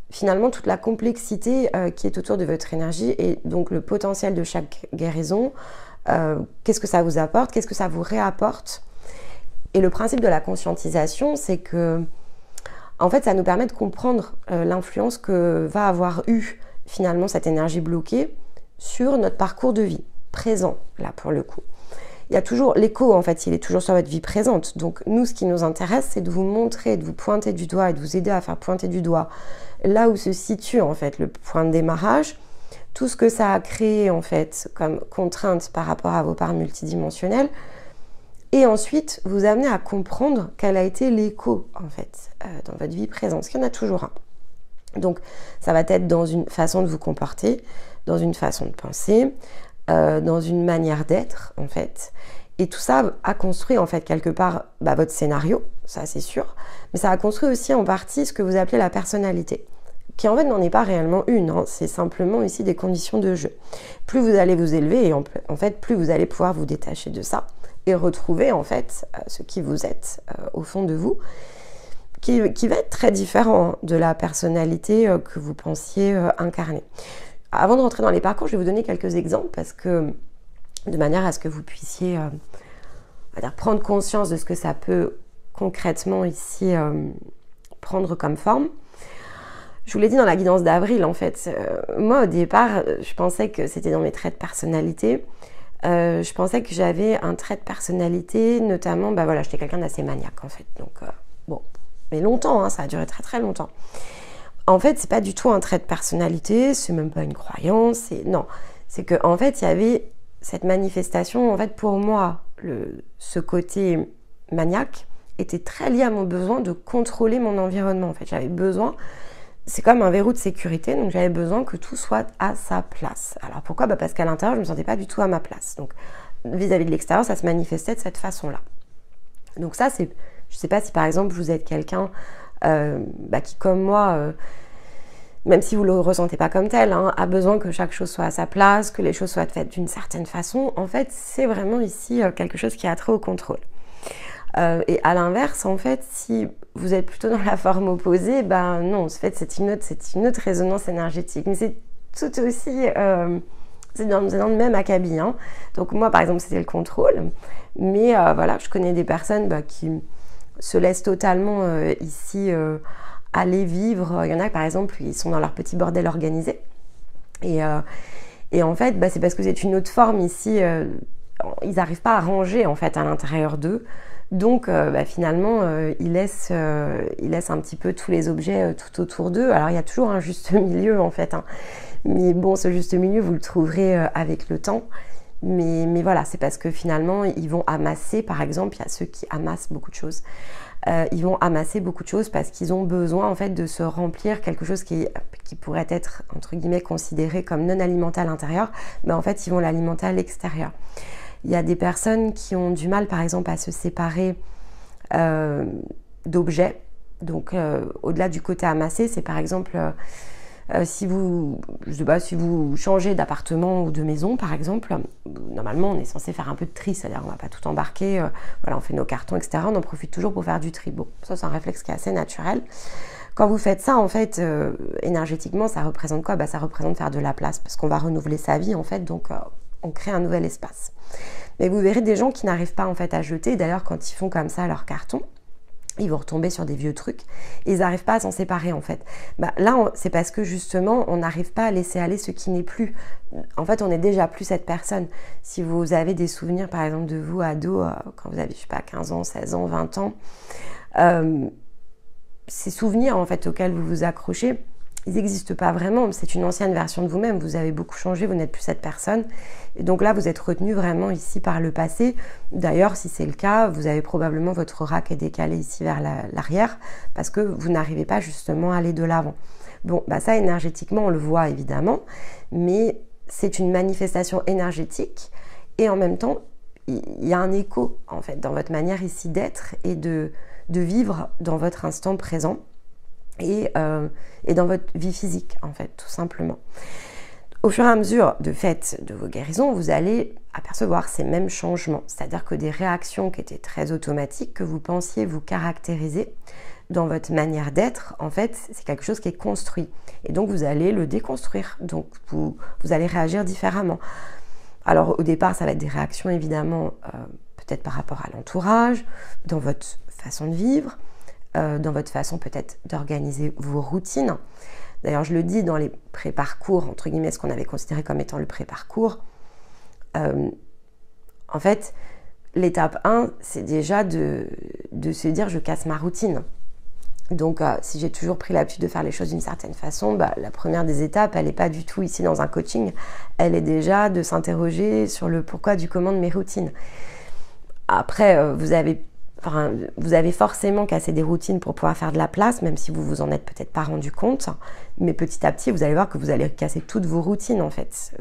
finalement toute la complexité qui est autour de votre énergie et donc le potentiel de chaque guérison. Qu'est-ce que ça vous apporte? Qu'est-ce que ça vous réapporte? Et le principe de la conscientisation, c'est que, en fait, ça nous permet de comprendre l'influence que va avoir eu finalement cette énergie bloquée sur notre parcours de vie. Présent, là pour le coup. Il y a toujours l'écho, en fait, il est toujours sur votre vie présente. Donc nous, ce qui nous intéresse, c'est de vous montrer, de vous pointer du doigt et de vous aider à faire pointer du doigt là où se situe, en fait, le point de démarrage, tout ce que ça a créé, en fait, comme contrainte par rapport à vos parts multidimensionnelles, et ensuite vous amener à comprendre quel a été l'écho, en fait, dans votre vie présente, parce qu'il y en a toujours un. Donc ça va être dans une façon de vous comporter, dans une façon de penser, dans une manière d'être en fait, et tout ça a construit en fait quelque part votre scénario, ça c'est sûr, mais ça a construit aussi en partie ce que vous appelez la personnalité, qui en fait n'en est pas réellement une, hein. C'est simplement ici des conditions de jeu. Plus vous allez vous élever et en fait plus vous allez pouvoir vous détacher de ça et retrouver en fait ce qui vous êtes au fond de vous, qui va être très différent de la personnalité que vous pensiez incarner. Avant de rentrer dans les parcours, je vais vous donner quelques exemples parce que, de manière à ce que vous puissiez on va dire, prendre conscience de ce que ça peut concrètement ici prendre comme forme. Je vous l'ai dit dans la guidance d'avril, en fait. Moi, au départ, je pensais que c'était dans mes traits de personnalité. Je pensais que j'avais un trait de personnalité, notamment, j'étais quelqu'un d'assez maniaque, en fait. Donc, bon, mais longtemps, hein, ça a duré très très longtemps. En fait, c'est pas du tout un trait de personnalité, c'est même pas une croyance, non. C'est que en fait, il y avait cette manifestation, en fait, pour moi, ce côté maniaque était très lié à mon besoin de contrôler mon environnement. En fait, j'avais besoin, c'est comme un verrou de sécurité, donc j'avais besoin que tout soit à sa place. Alors pourquoi? Parce qu'à l'intérieur, je me sentais pas du tout à ma place. Donc vis-à-vis de l'extérieur, ça se manifestait de cette façon-là. Donc ça, c'est, je sais pas si par exemple vous êtes quelqu'un qui, comme moi, même si vous le ressentez pas comme tel, a besoin que chaque chose soit à sa place, que les choses soient faites d'une certaine façon. En fait, c'est vraiment ici quelque chose qui a trait au contrôle. Et à l'inverse, en fait, si vous êtes plutôt dans la forme opposée, non, en fait, c'est une autre résonance énergétique. Mais c'est tout aussi, c'est dans le même acabit. Donc moi, par exemple, c'était le contrôle. Mais voilà, je connais des personnes qui se laissent totalement ici aller vivre. Il y en a, par exemple, ils sont dans leur petit bordel organisé. Et en fait, c'est parce que c'est une autre forme ici. Ils n'arrivent pas à ranger, en fait, à l'intérieur d'eux. Donc, finalement, ils laissent un petit peu tous les objets tout autour d'eux. Alors, il y a toujours un juste milieu, en fait. Mais bon, ce juste milieu, vous le trouverez avec le temps. Mais voilà, c'est parce que finalement, ils vont amasser, par exemple, il y a ceux qui amassent beaucoup de choses. Ils vont amasser beaucoup de choses parce qu'ils ont besoin, en fait, de se remplir quelque chose qui pourrait être, entre guillemets, considéré comme non alimenté à l'intérieur. Mais en fait, ils vont l'alimenter à l'extérieur. Il y a des personnes qui ont du mal, par exemple, à se séparer d'objets. Donc, au-delà du côté amassé, c'est par exemple, si vous changez d'appartement ou de maison, par exemple, normalement, on est censé faire un peu de tri, c'est-à-dire on ne va pas tout embarquer, voilà, on fait nos cartons, etc. On en profite toujours pour faire du tri. Bon, ça, c'est un réflexe qui est assez naturel. Quand vous faites ça, en fait, énergétiquement, ça représente quoi? Ça représente faire de la place, parce qu'on va renouveler sa vie, en fait, donc on crée un nouvel espace. Mais vous verrez des gens qui n'arrivent pas, en fait, à jeter. D'ailleurs, quand ils font comme ça leurs cartons, ils vont retomber sur des vieux trucs et ils n'arrivent pas à s'en séparer, en fait. Là, c'est parce que justement, on n'arrive pas à laisser aller ce qui n'est plus. En fait, on n'est déjà plus cette personne. Si vous avez des souvenirs, par exemple, de vous, ado, quand vous avez, je sais pas, 15 ans, 16 ans, 20 ans, ces souvenirs, en fait, auxquels vous vous accrochez, ils n'existent pas vraiment. C'est une ancienne version de vous-même. Vous avez beaucoup changé, vous n'êtes plus cette personne. Et donc là, vous êtes retenu vraiment ici par le passé. D'ailleurs, si c'est le cas, vous avez probablement votre aura qui est décalée ici vers l'arrière parce que vous n'arrivez pas justement à aller de l'avant. Bon, ça énergétiquement, on le voit évidemment, mais c'est une manifestation énergétique et en même temps, il y a un écho en fait dans votre manière ici d'être et de vivre dans votre instant présent. Et dans votre vie physique, en fait, tout simplement. Au fur et à mesure de vos guérisons, vous allez apercevoir ces mêmes changements. C'est-à-dire que des réactions qui étaient très automatiques, que vous pensiez vous caractériser dans votre manière d'être, en fait, c'est quelque chose qui est construit. Et donc, vous allez le déconstruire. Donc, vous allez réagir différemment. Alors, au départ, ça va être des réactions, évidemment, peut-être par rapport à l'entourage, dans votre façon de vivre, dans votre façon peut-être d'organiser vos routines. D'ailleurs, je le dis dans les pré-parcours, entre guillemets, ce qu'on avait considéré comme étant le pré-parcours. En fait, l'étape 1, c'est déjà de se dire je casse ma routine. Donc, si j'ai toujours pris l'habitude de faire les choses d'une certaine façon, la première des étapes, elle n'est pas du tout ici dans un coaching. Elle est déjà de s'interroger sur le pourquoi du comment de mes routines. Après, vous avez forcément cassé des routines pour pouvoir faire de la place, même si vous vous en êtes peut-être pas rendu compte. Mais petit à petit, vous allez voir que vous allez casser toutes vos routines, en fait.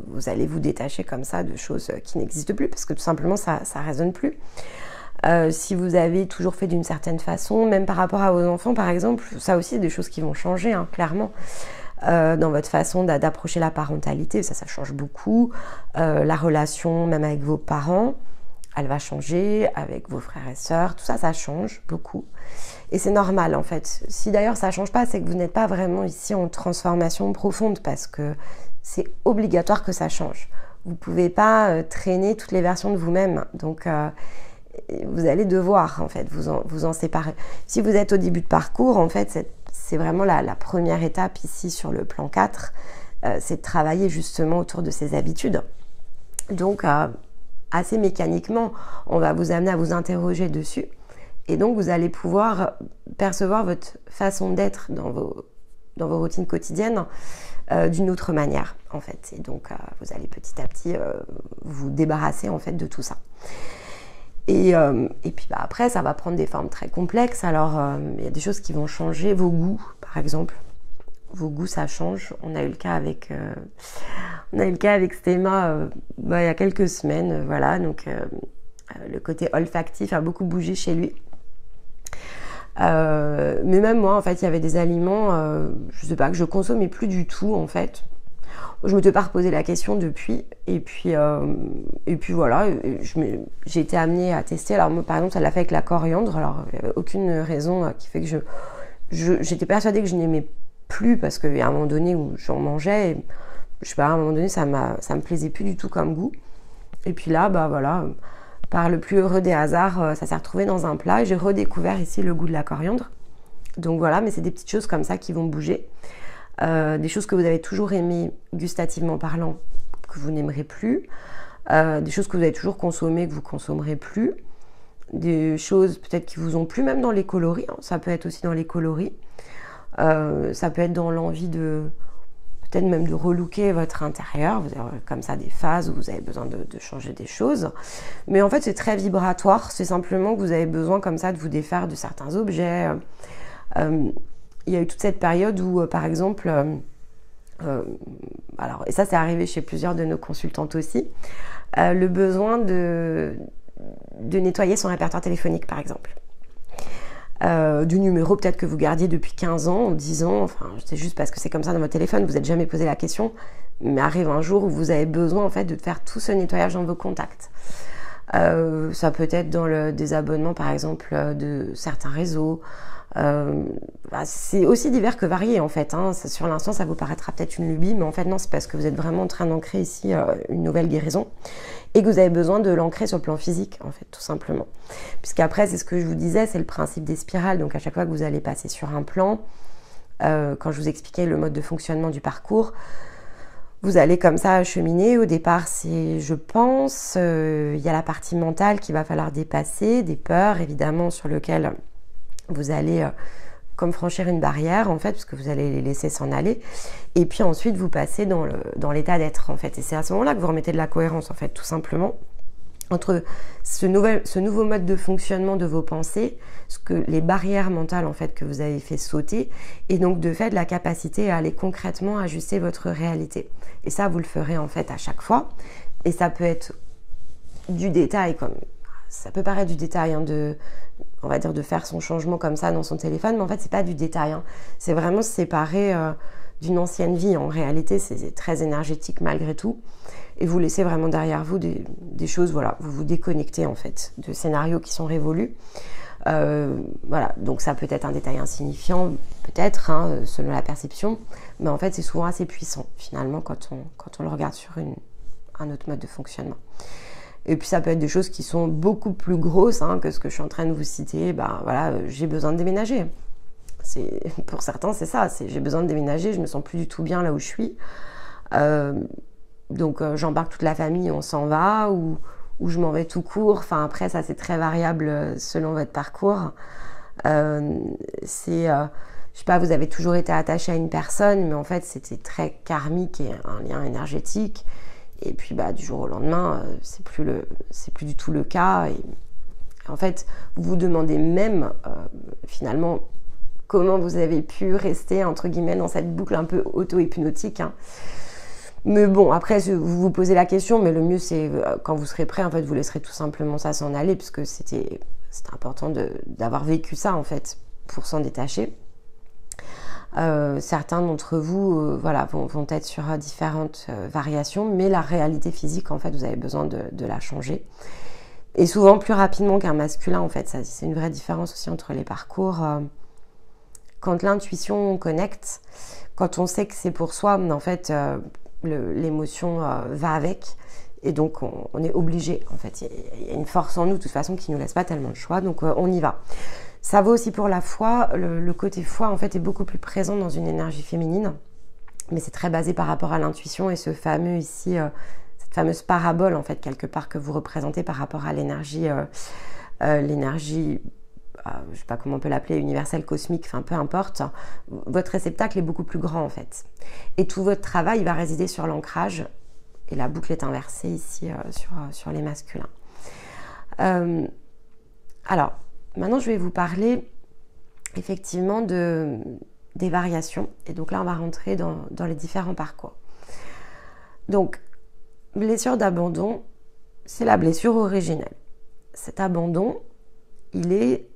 Vous allez vous détacher comme ça de choses qui n'existent plus, parce que tout simplement, ça résonne plus. Si vous avez toujours fait d'une certaine façon, même par rapport à vos enfants, par exemple, ça aussi, c'est des choses qui vont changer, clairement. Dans votre façon d'approcher la parentalité, ça change beaucoup. La relation, même avec vos parents, elle va changer avec vos frères et sœurs, tout ça, ça change beaucoup. Et c'est normal, en fait. Si d'ailleurs ça ne change pas, c'est que vous n'êtes pas vraiment ici en transformation profonde parce que c'est obligatoire que ça change. Vous ne pouvez pas traîner toutes les versions de vous-même. Donc, vous allez devoir, en fait, vous en séparer. Si vous êtes au début de parcours, en fait, c'est vraiment la première étape ici sur le plan 4, c'est de travailler justement autour de ces habitudes. Donc, assez mécaniquement, on va vous amener à vous interroger dessus. Et donc, vous allez pouvoir percevoir votre façon d'être dans dans vos routines quotidiennes d'une autre manière en fait. Et donc vous allez petit à petit vous débarrasser en fait de tout ça. Et puis après ça va prendre des formes très complexes. Alors il y a des choses qui vont changer, vos goûts par exemple. Vos goûts ça change. On a eu le cas avec Stéma il y a quelques semaines, voilà. Donc le côté olfactif a beaucoup bougé chez lui. Mais même moi en fait il y avait des aliments je sais pas, que je consommais plus du tout en fait. Je m'étais pas reposé la question depuis et puis voilà, j'ai été amenée à tester. Alors moi par exemple ça l'a fait avec la coriandre. Alors il n'y avait aucune raison qui fait que j'étais persuadée que je n'aimais plus parce qu'il y a un moment donné où j'en mangeais et, je sais pas, à un moment donné ça me plaisait plus du tout comme goût. Et puis là voilà, par le plus heureux des hasards, ça s'est retrouvé dans un plat et j'ai redécouvert ici le goût de la coriandre. Donc voilà, mais c'est des petites choses comme ça qui vont bouger. Des choses que vous avez toujours aimées gustativement parlant, que vous n'aimerez plus. Des choses que vous avez toujours consommées, que vous consommerez plus. Des choses peut-être qui vous ont plu même dans les coloris. Ça peut être aussi dans les coloris. Ça peut être dans l'envie de... peut-être même de relooker votre intérieur. Vous avez comme ça des phases où vous avez besoin de changer des choses. Mais en fait, c'est très vibratoire. C'est simplement que vous avez besoin comme ça de vous défaire de certains objets. Il y a eu toute cette période où, par exemple, alors, et ça c'est arrivé chez plusieurs de nos consultantes aussi, le besoin de nettoyer son répertoire téléphonique, par exemple. Du numéro peut-être que vous gardiez depuis 15 ans, 10 ans, enfin c'est juste parce que c'est comme ça dans votre téléphone, vous n'êtes jamais posé la question, mais arrive un jour où vous avez besoin en fait de faire tout ce nettoyage dans vos contacts. Ça peut être dans le désabonnement par exemple de certains réseaux. C'est aussi divers que varié en fait, hein. Sur l'instant ça vous paraîtra peut-être une lubie, mais en fait non, c'est parce que vous êtes vraiment en train d'ancrer ici une nouvelle guérison et que vous avez besoin de l'ancrer sur le plan physique en fait, tout simplement. Puisqu'après c'est ce que je vous disais, c'est le principe des spirales. Donc à chaque fois que vous allez passer sur un plan, quand je vous expliquais le mode de fonctionnement du parcours, vous allez comme ça cheminer. Au départ, c'est, je pense, il y a la partie mentale qu'il va falloir dépasser, des peurs évidemment sur lesquelles vous allez comme franchir une barrière en fait, parce que vous allez les laisser s'en aller. Et puis ensuite, vous passez dans l'état d'être en fait. Et c'est à ce moment-là que vous remettez de la cohérence en fait, tout simplement, entre ce nouveau mode de fonctionnement de vos pensées, les barrières mentales en fait que vous avez fait sauter, et donc de fait la capacité à aller concrètement ajuster votre réalité. Et ça, vous le ferez en fait à chaque fois. Et ça peut être du détail, comme ça peut paraître du détail, hein, on va dire de faire son changement comme ça dans son téléphone, mais en fait c'est pas du détail, hein. C'est vraiment se séparer d'une ancienne vie. En réalité c'est très énergétique malgré tout, et vous laissez vraiment derrière vous des choses, voilà, vous vous déconnectez en fait de scénarios qui sont révolus. Voilà, donc ça peut être un détail insignifiant peut-être, hein, selon la perception, mais en fait c'est souvent assez puissant finalement quand on le regarde sur un autre mode de fonctionnement. Et puis ça peut être des choses qui sont beaucoup plus grosses, hein, que ce que je suis en train de vous citer. Voilà, j'ai besoin de déménager. Pour certains, c'est ça. J'ai besoin de déménager, je me sens plus du tout bien là où je suis. Donc j'embarque toute la famille, on s'en va, ou je m'en vais tout court. Enfin après, ça c'est très variable selon votre parcours. Je sais pas, vous avez toujours été attaché à une personne, mais en fait c'était très karmique et un lien énergétique. Et puis du jour au lendemain, c'est plus du tout le cas. Et en fait, vous vous demandez même finalement comment vous avez pu rester entre guillemets dans cette boucle un peu auto-hypnotique, hein. Mais bon, après vous vous posez la question, mais le mieux c'est quand vous serez prêt, en fait, vous laisserez tout simplement ça s'en aller, puisque c'était important d'avoir vécu ça en fait pour s'en détacher. Certains d'entre vous voilà, vont être sur différentes variations, mais la réalité physique en fait vous avez besoin de la changer, et souvent plus rapidement qu'un masculin en fait. C'est une vraie différence aussi entre les parcours. Quand l'intuition connecte, quand on sait que c'est pour soi, en fait l'émotion va avec, et donc on est obligé en fait. Il y a une force en nous de toute façon qui ne nous laisse pas tellement de choix, donc on y va. Ça vaut aussi pour la foi. Le côté foi en fait est beaucoup plus présent dans une énergie féminine, mais c'est très basé par rapport à l'intuition et ce fameux ici, cette fameuse parabole en fait quelque part que vous représentez par rapport à l'énergie je sais pas comment on peut l'appeler, universel, cosmique, enfin peu importe, votre réceptacle est beaucoup plus grand en fait. Et tout votre travail va résider sur l'ancrage, et la boucle est inversée ici sur les masculins. Alors, maintenant je vais vous parler effectivement des variations, et donc là on va rentrer dans les différents parcours. Donc, blessure d'abandon, c'est la blessure originelle. Cet abandon, c'est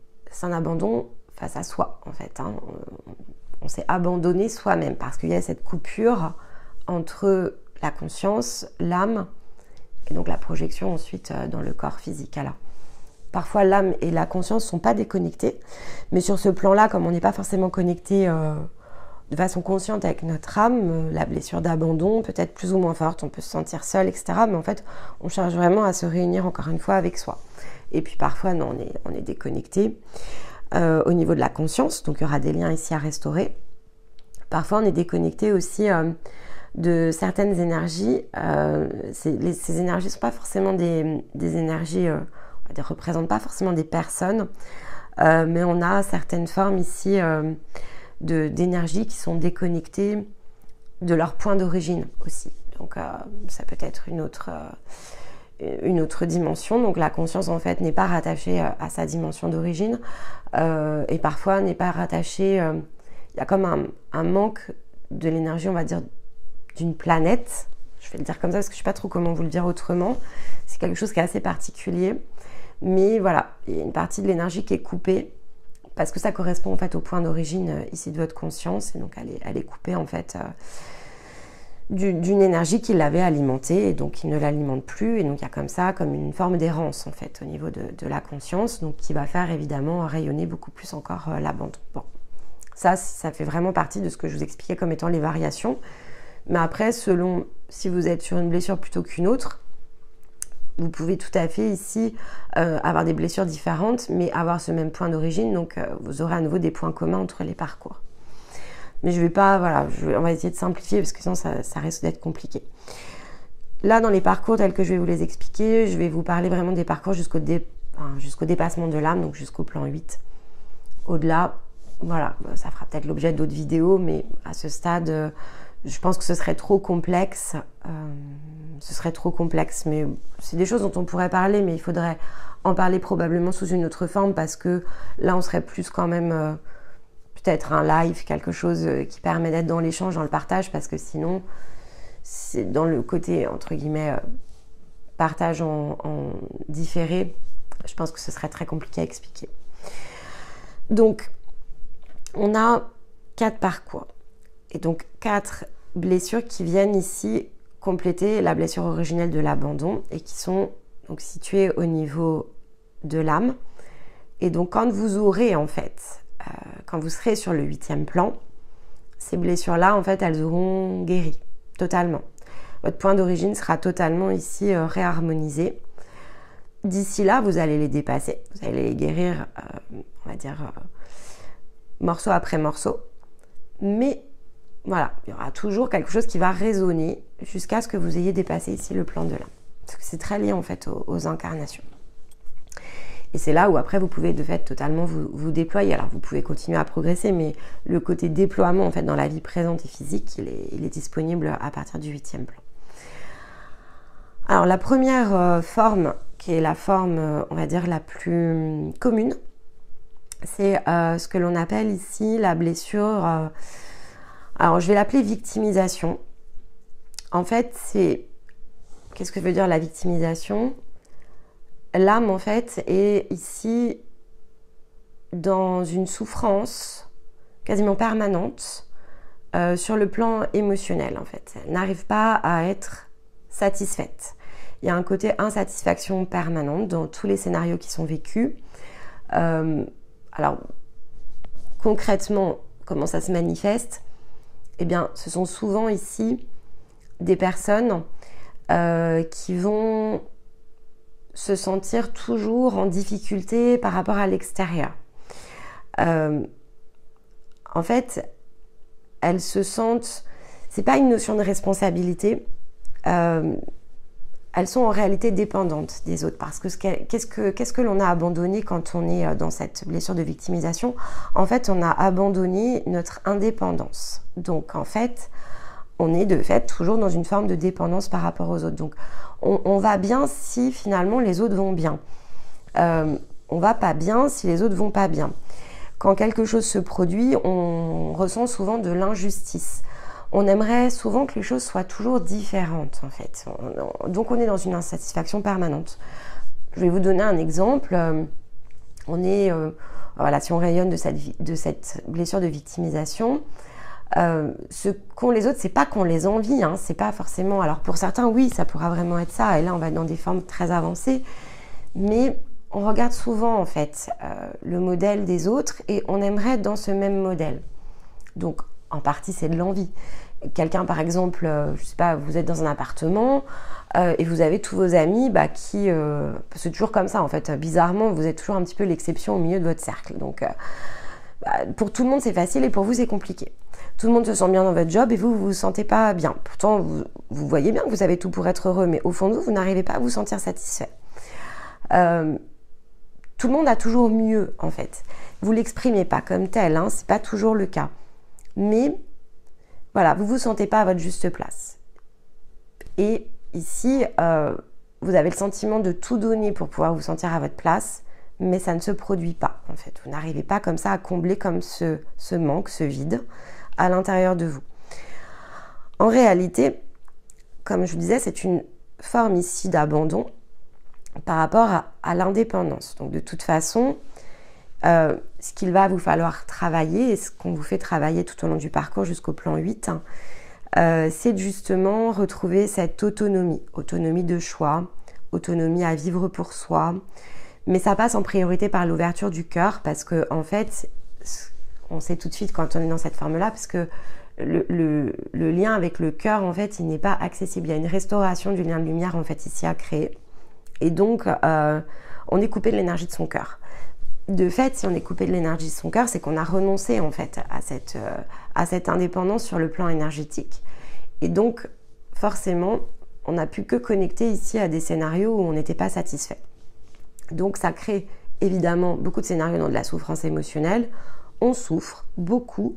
un abandon face à soi, en fait. Hein. On s'est abandonné soi-même parce qu'il y a cette coupure entre la conscience, l'âme, et donc la projection ensuite dans le corps physique. Alors, parfois, l'âme et la conscience ne sont pas déconnectées, mais sur ce plan-là, comme on n'est pas forcément connecté de façon consciente avec notre âme, la blessure d'abandon peut être plus ou moins forte, on peut se sentir seul, etc. Mais en fait, on cherche vraiment à se réunir encore une fois avec soi. Et puis parfois, non, on est déconnecté au niveau de la conscience, donc il y aura des liens ici à restaurer. Parfois, on est déconnecté aussi de certaines énergies. Ces énergies ne sont pas forcément des énergies, ne représentent pas forcément des personnes, mais on a certaines formes ici d'énergie qui sont déconnectées de leur point d'origine aussi. Donc ça peut être une autre dimension. Donc la conscience en fait n'est pas rattachée à sa dimension d'origine et parfois n'est pas rattachée. Il y a comme un manque de l'énergie, on va dire, d'une planète. Je vais le dire comme ça parce que je ne sais pas trop comment vous le dire autrement. C'est quelque chose qui est assez particulier. Mais voilà, il y a une partie de l'énergie qui est coupée parce que ça correspond en fait au point d'origine ici de votre conscience, et donc elle est coupée en fait d'une énergie qui l'avait alimentée, et donc qui ne l'alimente plus, et donc il y a comme ça comme une forme d'errance en fait au niveau de la conscience, donc qui va faire évidemment rayonner beaucoup plus encore l'abandon. Bon, ça fait vraiment partie de ce que je vous expliquais comme étant les variations, mais après selon si vous êtes sur une blessure plutôt qu'une autre, vous pouvez tout à fait ici avoir des blessures différentes, mais avoir ce même point d'origine. Donc, vous aurez à nouveau des points communs entre les parcours. Mais je vais pas, voilà, on va essayer de simplifier parce que sinon ça risque d'être compliqué. Là, dans les parcours tels que je vais vous les expliquer, je vais vous parler vraiment des parcours jusqu'au dépassement de l'âme, donc jusqu'au plan 8. Au-delà, voilà, ça fera peut-être l'objet d'autres vidéos, mais à ce stade, je pense que ce serait trop complexe. Mais c'est des choses dont on pourrait parler, mais il faudrait en parler probablement sous une autre forme, parce que là, on serait plus quand même peut-être un live, quelque chose qui permet d'être dans l'échange, dans le partage, parce que sinon, c'est dans le côté, entre guillemets, partage en différé, je pense que ce serait très compliqué à expliquer. Donc, on a 4 parcours. Et donc 4 blessures qui viennent ici compléter la blessure originelle de l'abandon et qui sont donc situées au niveau de l'âme. Et donc quand vous aurez en fait, quand vous serez sur le 8e plan, ces blessures-là en fait elles auront guéri totalement. Votre point d'origine sera totalement ici réharmonisé. D'ici là, vous allez les dépasser, vous allez les guérir, on va dire, morceau après morceau. Mais voilà, il y aura toujours quelque chose qui va résonner jusqu'à ce que vous ayez dépassé ici le plan de l'âme. Parce que c'est très lié en fait aux incarnations. Et c'est là où après vous pouvez de fait totalement vous déployer. Alors vous pouvez continuer à progresser, mais le côté déploiement en fait dans la vie présente et physique, il est disponible à partir du 8e plan. Alors la première forme, qui est la forme, on va dire, la plus commune, c'est ce que l'on appelle ici la blessure... alors, je vais l'appeler victimisation. En fait, qu'est-ce que veut dire la victimisation? L'âme, en fait, est ici dans une souffrance quasiment permanente sur le plan émotionnel, en fait. Elle n'arrive pas à être satisfaite. Il y a un côté insatisfaction permanente dans tous les scénarios qui sont vécus. Alors, concrètement, comment ça se manifeste? Eh bien, ce sont souvent ici des personnes qui vont se sentir toujours en difficulté par rapport à l'extérieur. En fait, elles se sentent... C'est pas une notion de responsabilité. elles sont en réalité dépendantes des autres. Parce que qu'est-ce que l'on a abandonné quand on est dans cette blessure de victimisation? En fait, on a abandonné notre indépendance. Donc, en fait, on est de fait toujours dans une forme de dépendance par rapport aux autres. Donc, on va bien si finalement les autres vont bien. On va pas bien si les autres vont pas bien. Quand quelque chose se produit, on ressent souvent de l'injustice. On aimerait souvent que les choses soient toujours différentes, en fait. Donc, on est dans une insatisfaction permanente. Je vais vous donner un exemple. Voilà, si on rayonne de cette blessure de victimisation, ce qu'ont les autres, c'est pas qu'on les envie, hein, c'est pas forcément... Alors, pour certains, oui, ça pourra vraiment être ça. Et là, on va être dans des formes très avancées. Mais on regarde souvent, en fait, le modèle des autres et on aimerait être dans ce même modèle. Donc, en partie, c'est de l'envie. Quelqu'un, par exemple, je sais pas, vous êtes dans un appartement et vous avez tous vos amis qui... c'est toujours comme ça, en fait. Bizarrement, vous êtes toujours un petit peu l'exception au milieu de votre cercle. Donc, pour tout le monde, c'est facile et pour vous, c'est compliqué. Tout le monde se sent bien dans votre job et vous vous sentez pas bien. Pourtant, vous voyez bien que vous avez tout pour être heureux, mais au fond de vous, vous n'arrivez pas à vous sentir satisfait. Tout le monde a toujours mieux, en fait. Vous l'exprimez pas comme tel, hein, c'est pas toujours le cas. Mais voilà, vous vous sentez pas à votre juste place. Et ici, vous avez le sentiment de tout donner pour pouvoir vous sentir à votre place, mais ça ne se produit pas, en fait. Vous n'arrivez pas comme ça à combler comme ce manque, ce vide à l'intérieur de vous. En réalité, comme je vous disais, c'est une forme ici d'abandon par rapport à l'indépendance. Donc, de toute façon, ce qu'il va vous falloir travailler et ce qu'on vous fait travailler tout au long du parcours jusqu'au plan 8, c'est justement retrouver cette autonomie de choix, autonomie à vivre pour soi, mais ça passe en priorité par l'ouverture du cœur parce que en fait, on sait tout de suite quand on est dans cette forme-là parce que le lien avec le cœur, en fait, il n'est pas accessible. Il y a une restauration du lien de lumière, en fait, ici à créer. Et donc, on est coupé de l'énergie de son cœur. De fait, si on est coupé de l'énergie de son cœur, c'est qu'on a renoncé en fait à cette indépendance sur le plan énergétique. Et donc, forcément, on n'a pu que connecter ici à des scénarios où on n'était pas satisfait. Donc, ça crée évidemment beaucoup de scénarios dans de la souffrance émotionnelle. On souffre beaucoup,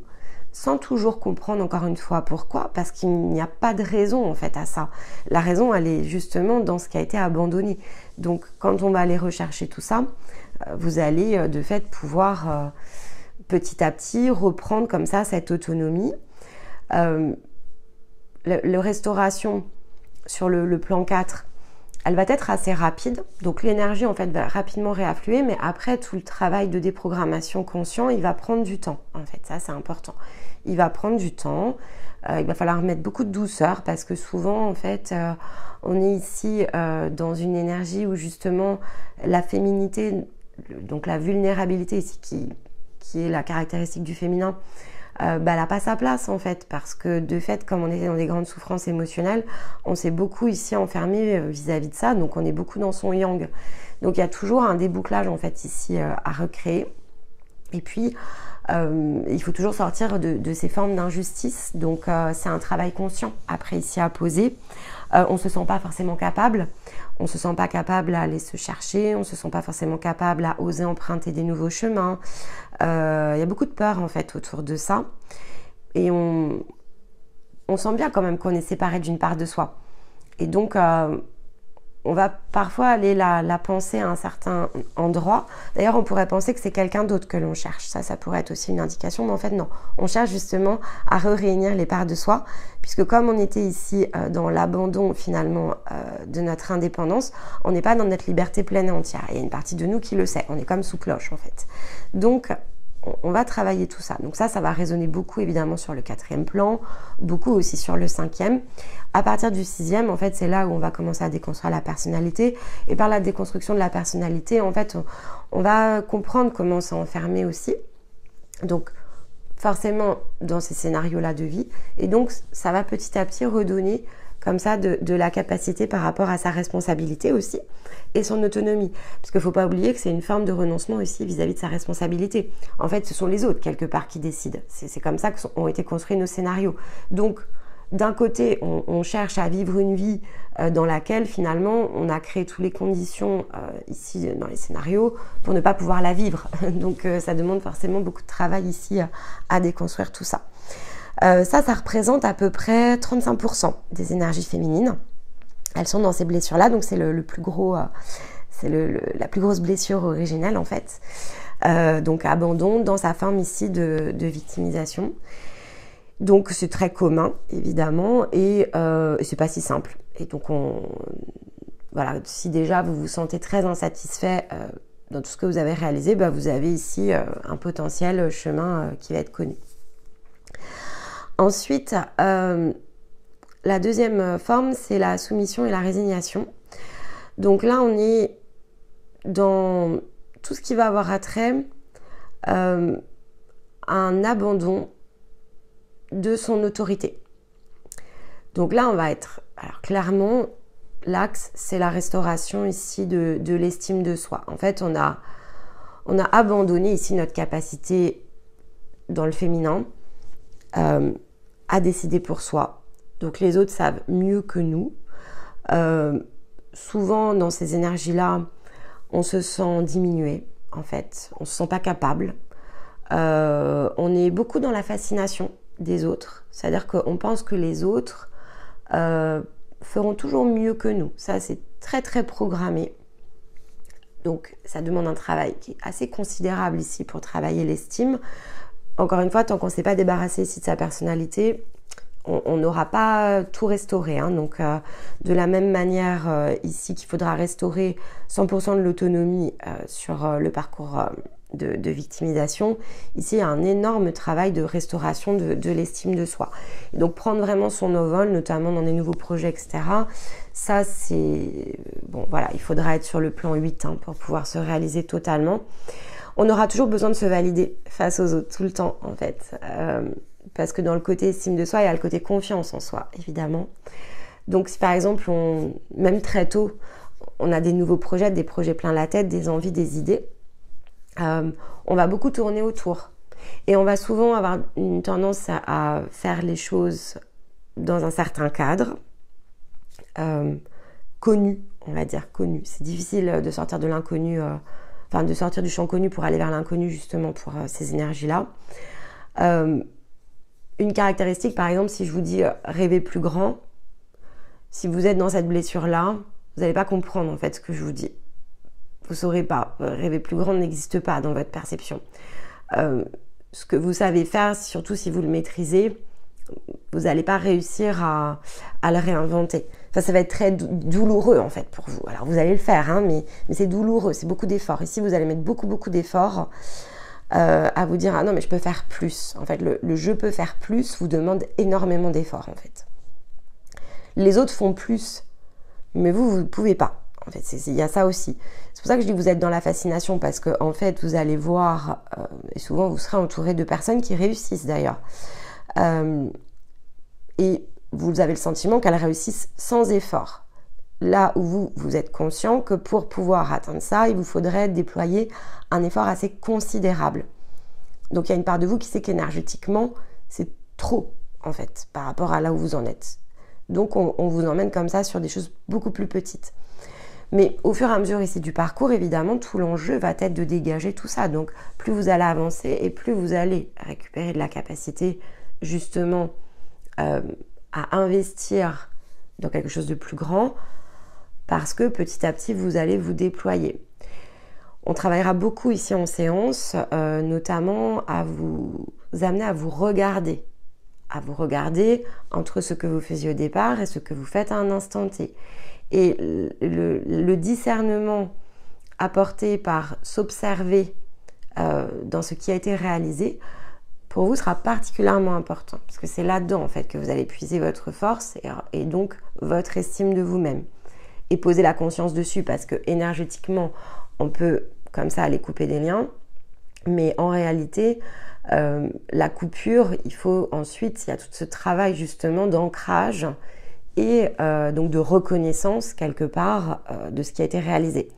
sans toujours comprendre encore une fois pourquoi, parce qu'il n'y a pas de raison en fait à ça. La raison, elle est justement dans ce qui a été abandonné. Donc, quand on va aller rechercher tout ça, vous allez de fait pouvoir petit à petit reprendre comme ça cette autonomie. La restauration sur le plan 4, elle va être assez rapide. Donc l'énergie en fait va rapidement réaffluer, mais après tout le travail de déprogrammation conscient, il va prendre du temps. En fait, ça c'est important. Il va prendre du temps. Il va falloir mettre beaucoup de douceur parce que souvent en fait on est ici dans une énergie où justement la féminité, donc la vulnérabilité ici qui est la caractéristique du féminin, elle n'a pas sa place en fait parce que de fait comme on est dans des grandes souffrances émotionnelles, on s'est beaucoup ici enfermé vis-à-vis de ça, donc on est beaucoup dans son yang. Donc il y a toujours un débouclage en fait ici à recréer. Et puis il faut toujours sortir de ces formes d'injustice, donc c'est un travail conscient après ici à poser. On ne se sent pas forcément capable, on ne se sent pas capable à aller se chercher, on ne se sent pas forcément capable à oser emprunter des nouveaux chemins. Il y a beaucoup de peur en fait autour de ça et on sent bien quand même qu'on est séparé d'une part de soi. Et donc on va parfois aller la penser à un certain endroit. D'ailleurs, on pourrait penser que c'est quelqu'un d'autre que l'on cherche. Ça pourrait être aussi une indication, mais en fait, non. On cherche justement à réunir les parts de soi, puisque comme on était ici dans l'abandon, finalement, de notre indépendance, on n'est pas dans notre liberté pleine et entière. Il y a une partie de nous qui le sait. On est comme sous cloche, en fait. Donc, on va travailler tout ça. Donc ça va résonner beaucoup évidemment sur le 4e plan, beaucoup aussi sur le 5e. À partir du 6e, en fait, c'est là où on va commencer à déconstruire la personnalité. Et par la déconstruction de la personnalité, en fait, on va comprendre comment s'enfermer aussi. Donc, forcément, dans ces scénarios-là de vie. Et donc, ça va petit à petit redonner comme ça de la capacité par rapport à sa responsabilité aussi et son autonomie. Parce qu'il ne faut pas oublier que c'est une forme de renoncement aussi vis-à-vis de sa responsabilité. En fait, ce sont les autres quelque part qui décident. C'est comme ça qu'ont été construits nos scénarios. Donc, d'un côté, on cherche à vivre une vie dans laquelle finalement on a créé toutes les conditions ici dans les scénarios pour ne pas pouvoir la vivre. Donc ça demande forcément beaucoup de travail ici à déconstruire tout ça. Ça représente à peu près 35% des énergies féminines. Elles sont dans ces blessures-là, donc c'est le plus gros, la plus grosse blessure originelle en fait. Donc abandon dans sa forme ici de victimisation. Donc c'est très commun évidemment et c'est pas si simple. Et donc voilà, si déjà vous vous sentez très insatisfait dans tout ce que vous avez réalisé, vous avez ici un potentiel chemin qui va être connu. Ensuite, la deuxième forme, c'est la soumission et la résignation. Donc là, on est dans tout ce qui va avoir attrait à un abandon de son autorité. Donc là, on va être... Alors clairement, l'axe, c'est la restauration ici de l'estime de soi. En fait, on a abandonné ici notre capacité dans le féminin à décider pour soi. Donc les autres savent mieux que nous. Souvent, dans ces énergies-là, on se sent diminué, en fait. On ne se sent pas capable. On est beaucoup dans la fascination des autres. C'est-à-dire qu'on pense que les autres feront toujours mieux que nous. Ça, c'est très, très programmé. Donc, ça demande un travail qui est assez considérable ici pour travailler l'estime. Encore une fois, tant qu'on ne s'est pas débarrassé ici de sa personnalité, on n'aura pas tout restauré. Hein. Donc, de la même manière ici qu'il faudra restaurer 100% de l'autonomie sur le parcours de victimisation, ici il y a un énorme travail de restauration de l'estime de soi. Et donc, prendre vraiment son envol, notamment dans des nouveaux projets, etc., ça c'est... Bon, voilà, il faudra être sur le plan 8 pour pouvoir se réaliser totalement. On aura toujours besoin de se valider face aux autres, tout le temps, en fait. Parce que dans le côté estime de soi, il y a le côté confiance en soi, évidemment. Donc, si par exemple, même très tôt, on a des nouveaux projets, des projets plein la tête, des envies, des idées, on va beaucoup tourner autour. Et on va souvent avoir une tendance à faire les choses dans un certain cadre, connu, on va dire, connu. C'est difficile de sortir de l'inconnu, de sortir du champ connu pour aller vers l'inconnu, justement, pour ces énergies-là. Une caractéristique, par exemple, si je vous dis rêver plus grand, si vous êtes dans cette blessure-là, vous n'allez pas comprendre en fait ce que je vous dis. Vous ne saurez pas. Rêver plus grand n'existe pas dans votre perception. Ce que vous savez faire, surtout si vous le maîtrisez, vous n'allez pas réussir à le réinventer. Ça va être très douloureux en fait pour vous. Alors vous allez le faire, mais c'est douloureux, c'est beaucoup d'efforts. Ici, vous allez mettre beaucoup d'efforts à vous dire « Ah non, mais je peux faire plus ». En fait, le « je peux faire plus » vous demande énormément d'efforts en fait. Les autres font plus, mais vous ne pouvez pas. En fait, il y a ça aussi. C'est pour ça que je dis que vous êtes dans la fascination parce que en fait, vous allez voir, et souvent vous serez entouré de personnes qui réussissent d'ailleurs. Et vous avez le sentiment qu'elles réussissent sans effort. Là où vous êtes conscient que pour pouvoir atteindre ça, il vous faudrait déployer un effort assez considérable. Donc il y a une part de vous qui sait qu'énergétiquement, c'est trop en fait par rapport à là où vous en êtes. Donc on vous emmène comme ça sur des choses beaucoup plus petites. Mais au fur et à mesure ici du parcours, évidemment, tout l'enjeu va être de dégager tout ça. Donc plus vous allez avancer et plus vous allez récupérer de la capacité justement à investir dans quelque chose de plus grand parce que petit à petit, vous allez vous déployer. On travaillera beaucoup ici en séance, notamment à vous amener à vous regarder entre ce que vous faisiez au départ et ce que vous faites à un instant T. Et le discernement apporté par s'observer dans ce qui a été réalisé, pour vous sera particulièrement important, parce que c'est là-dedans en fait que vous allez puiser votre force et donc votre estime de vous-même. Et poser la conscience dessus, parce que énergétiquement, on peut comme ça aller couper des liens, mais en réalité, la coupure, il faut ensuite, il y a tout ce travail justement d'ancrage et donc de reconnaissance quelque part de ce qui a été réalisé.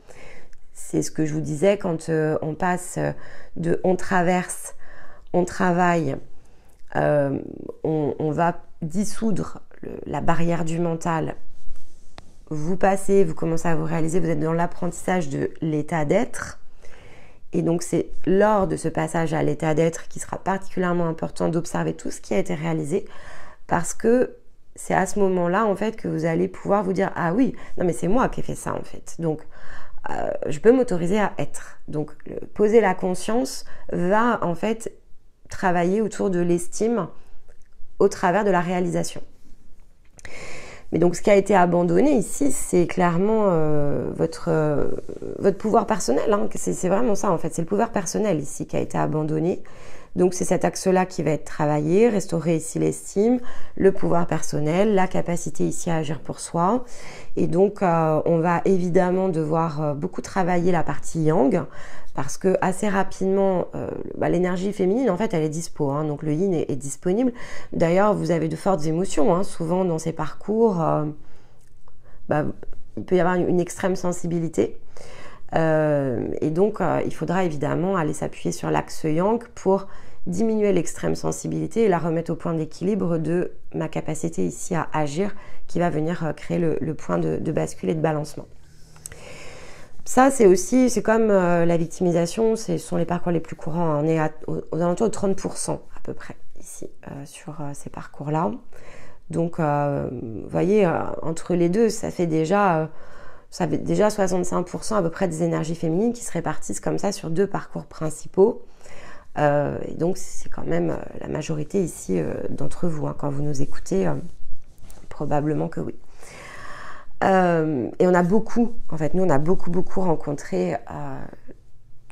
C'est ce que je vous disais quand on passe de on traverse, on travaille, on va dissoudre la barrière du mental. Vous passez, vous commencez à vous réaliser, vous êtes dans l'apprentissage de l'état d'être. Et donc c'est lors de ce passage à l'état d'être qu'il sera particulièrement important d'observer tout ce qui a été réalisé, parce que c'est à ce moment-là en fait que vous allez pouvoir vous dire ah oui, non mais c'est moi qui ai fait ça en fait. Donc je peux m'autoriser à être. Donc poser la conscience va en fait travailler autour de l'estime au travers de la réalisation. Mais donc ce qui a été abandonné ici, c'est clairement votre pouvoir personnel. Hein. C'est vraiment ça en fait, c'est le pouvoir personnel ici qui a été abandonné. Donc c'est cet axe-là qui va être travaillé, restaurer ici l'estime, le pouvoir personnel, la capacité ici à agir pour soi. Et donc on va évidemment devoir beaucoup travailler la partie yang, parce que assez rapidement, l'énergie féminine, en fait, elle est dispo. Hein, donc le yin est disponible. D'ailleurs, vous avez de fortes émotions. Hein, souvent dans ces parcours, il peut y avoir une extrême sensibilité. Et donc, il faudra évidemment aller s'appuyer sur l'axe yang pour diminuer l'extrême sensibilité et la remettre au point d'équilibre de ma capacité ici à agir, qui va venir créer le point de bascule et de balancement. Ça, c'est comme la victimisation, ce sont les parcours les plus courants. Hein. On est aux alentours de 30% à peu près ici sur ces parcours-là. Donc, vous voyez, entre les deux, ça fait déjà 65% à peu près des énergies féminines qui se répartissent comme ça sur 2 parcours principaux. Et donc, c'est quand même la majorité ici d'entre vous. Hein. Quand vous nous écoutez, probablement que oui. Et on a beaucoup, en fait, nous on a beaucoup rencontré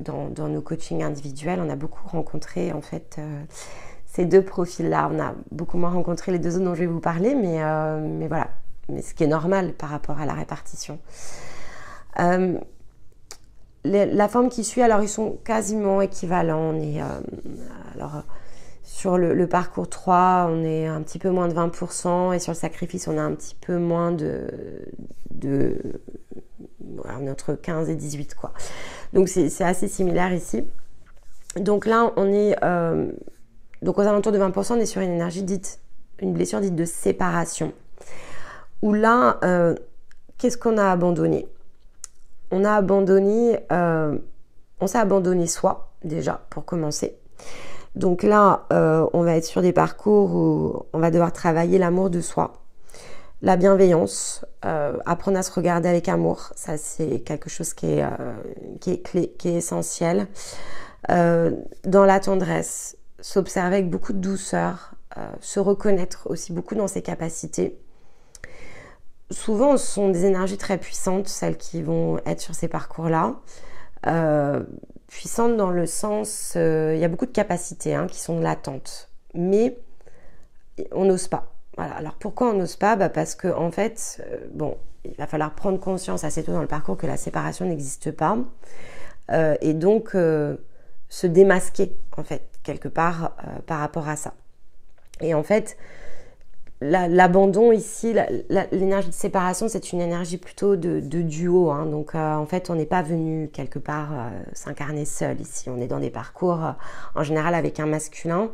dans nos coachings individuels, on a beaucoup rencontré en fait ces 2 profils-là. On a beaucoup moins rencontré les 2 autres dont je vais vous parler, mais voilà, mais ce qui est normal par rapport à la répartition. La forme qui suit, alors ils sont quasiment équivalents. On est, sur le parcours 3, on est un petit peu moins de 20%, et sur le sacrifice, on a un petit peu moins on est entre 15 et 18, quoi. Donc c'est assez similaire ici. Donc là, on est donc aux alentours de 20%, on est sur une blessure dite de séparation. Où là, qu'est-ce qu'on a abandonné ? On s'est abandonné soi, déjà, pour commencer. Donc là, on va être sur des parcours où on va devoir travailler l'amour de soi, la bienveillance, apprendre à se regarder avec amour. Ça, c'est quelque chose qui est clé, qui est essentiel. Dans la tendresse, s'observer avec beaucoup de douceur, se reconnaître aussi beaucoup dans ses capacités. Souvent, ce sont des énergies très puissantes, celles qui vont être sur ces parcours-là. Puissantes dans le sens, il y a beaucoup de capacités qui sont latentes, mais on n'ose pas. Voilà. Alors pourquoi on n'ose pas ? Parce que en fait, il va falloir prendre conscience assez tôt dans le parcours que la séparation n'existe pas, et donc se démasquer en fait quelque part par rapport à ça. Et en fait, l'abandon ici, l'énergie de séparation, c'est une énergie plutôt de duo. Hein. Donc en fait, on n'est pas venu quelque part s'incarner seul ici. On est dans des parcours en général avec un masculin.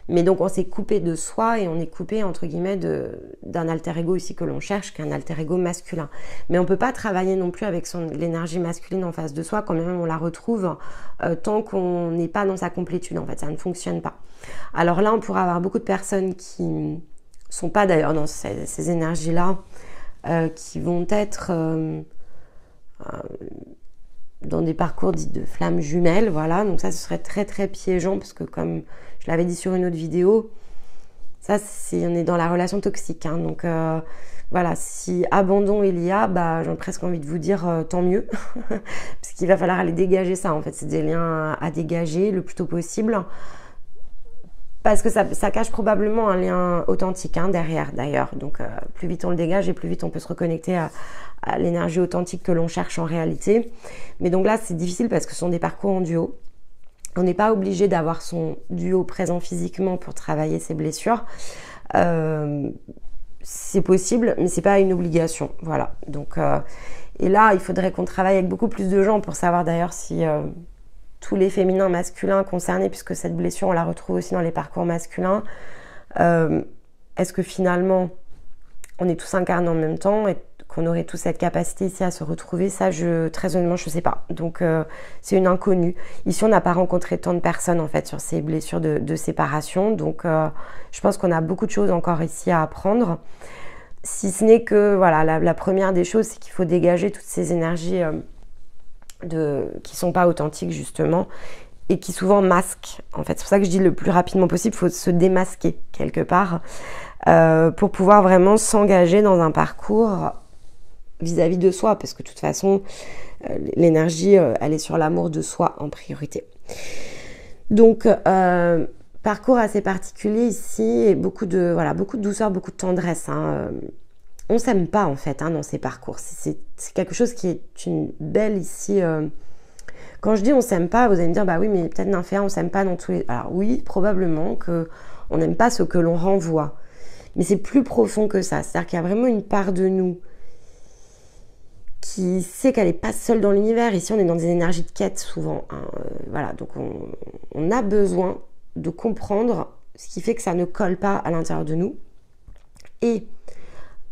Mais donc on s'est coupé de soi et on est coupé entre guillemets d'un alter ego ici que l'on cherche, qu'un alter ego masculin. Mais on peut pas travailler non plus avec l'énergie masculine en face de soi quand même on la retrouve tant qu'on n'est pas dans sa complétude. En fait, ça ne fonctionne pas. Alors là, on pourra avoir beaucoup de personnes qui sont pas d'ailleurs dans ces énergies-là, qui vont être dans des parcours dits de flammes jumelles, voilà. Donc ça, ce serait très très piégeant parce que comme je l'avais dit sur une autre vidéo, ça, on est dans la relation toxique. Hein. Donc voilà, si abandon il y a, j'ai presque envie de vous dire tant mieux, parce qu'il va falloir aller dégager ça. En fait, c'est des liens à dégager le plus tôt possible. Parce que ça cache probablement un lien authentique derrière d'ailleurs. Donc plus vite on le dégage et plus vite on peut se reconnecter à l'énergie authentique que l'on cherche en réalité. Mais donc là c'est difficile parce que ce sont des parcours en duo. On n'est pas obligé d'avoir son duo présent physiquement pour travailler ses blessures. C'est possible, mais c'est pas une obligation. Voilà. Donc, et là il faudrait qu'on travaille avec beaucoup plus de gens pour savoir d'ailleurs si... tous les féminins masculins concernés, puisque cette blessure on la retrouve aussi dans les parcours masculins, est-ce que finalement on est tous incarnés en même temps et qu'on aurait tous cette capacité ici à se retrouver? Ça, très honnêtement, je ne sais pas. Donc, c'est une inconnue. Ici, on n'a pas rencontré tant de personnes, en fait, sur ces blessures de séparation. Donc, je pense qu'on a beaucoup de choses encore ici à apprendre. Si ce n'est que, voilà, la première des choses, c'est qu'il faut dégager toutes ces énergies qui ne sont pas authentiques, justement, et qui souvent masquent, en fait. C'est pour ça que je dis le plus rapidement possible, il faut se démasquer, quelque part, pour pouvoir vraiment s'engager dans un parcours vis-à-vis de soi, parce que de toute façon, l'énergie, elle est sur l'amour de soi en priorité. Donc, parcours assez particulier ici, et beaucoup de douceur, beaucoup de tendresse. On ne s'aime pas, en fait, dans ces parcours. C'est quelque chose qui est une belle ici... Quand je dis on s'aime pas, vous allez me dire, bah oui, mais peut-être Nymphéa, on s'aime pas dans tous les... Alors oui, probablement qu'on n'aime pas ce que l'on renvoie. Mais c'est plus profond que ça. C'est-à-dire qu'il y a vraiment une part de nous qui sait qu'elle n'est pas seule dans l'univers. Ici, on est dans des énergies de quête souvent. Voilà, donc on a besoin de comprendre ce qui fait que ça ne colle pas à l'intérieur de nous. Et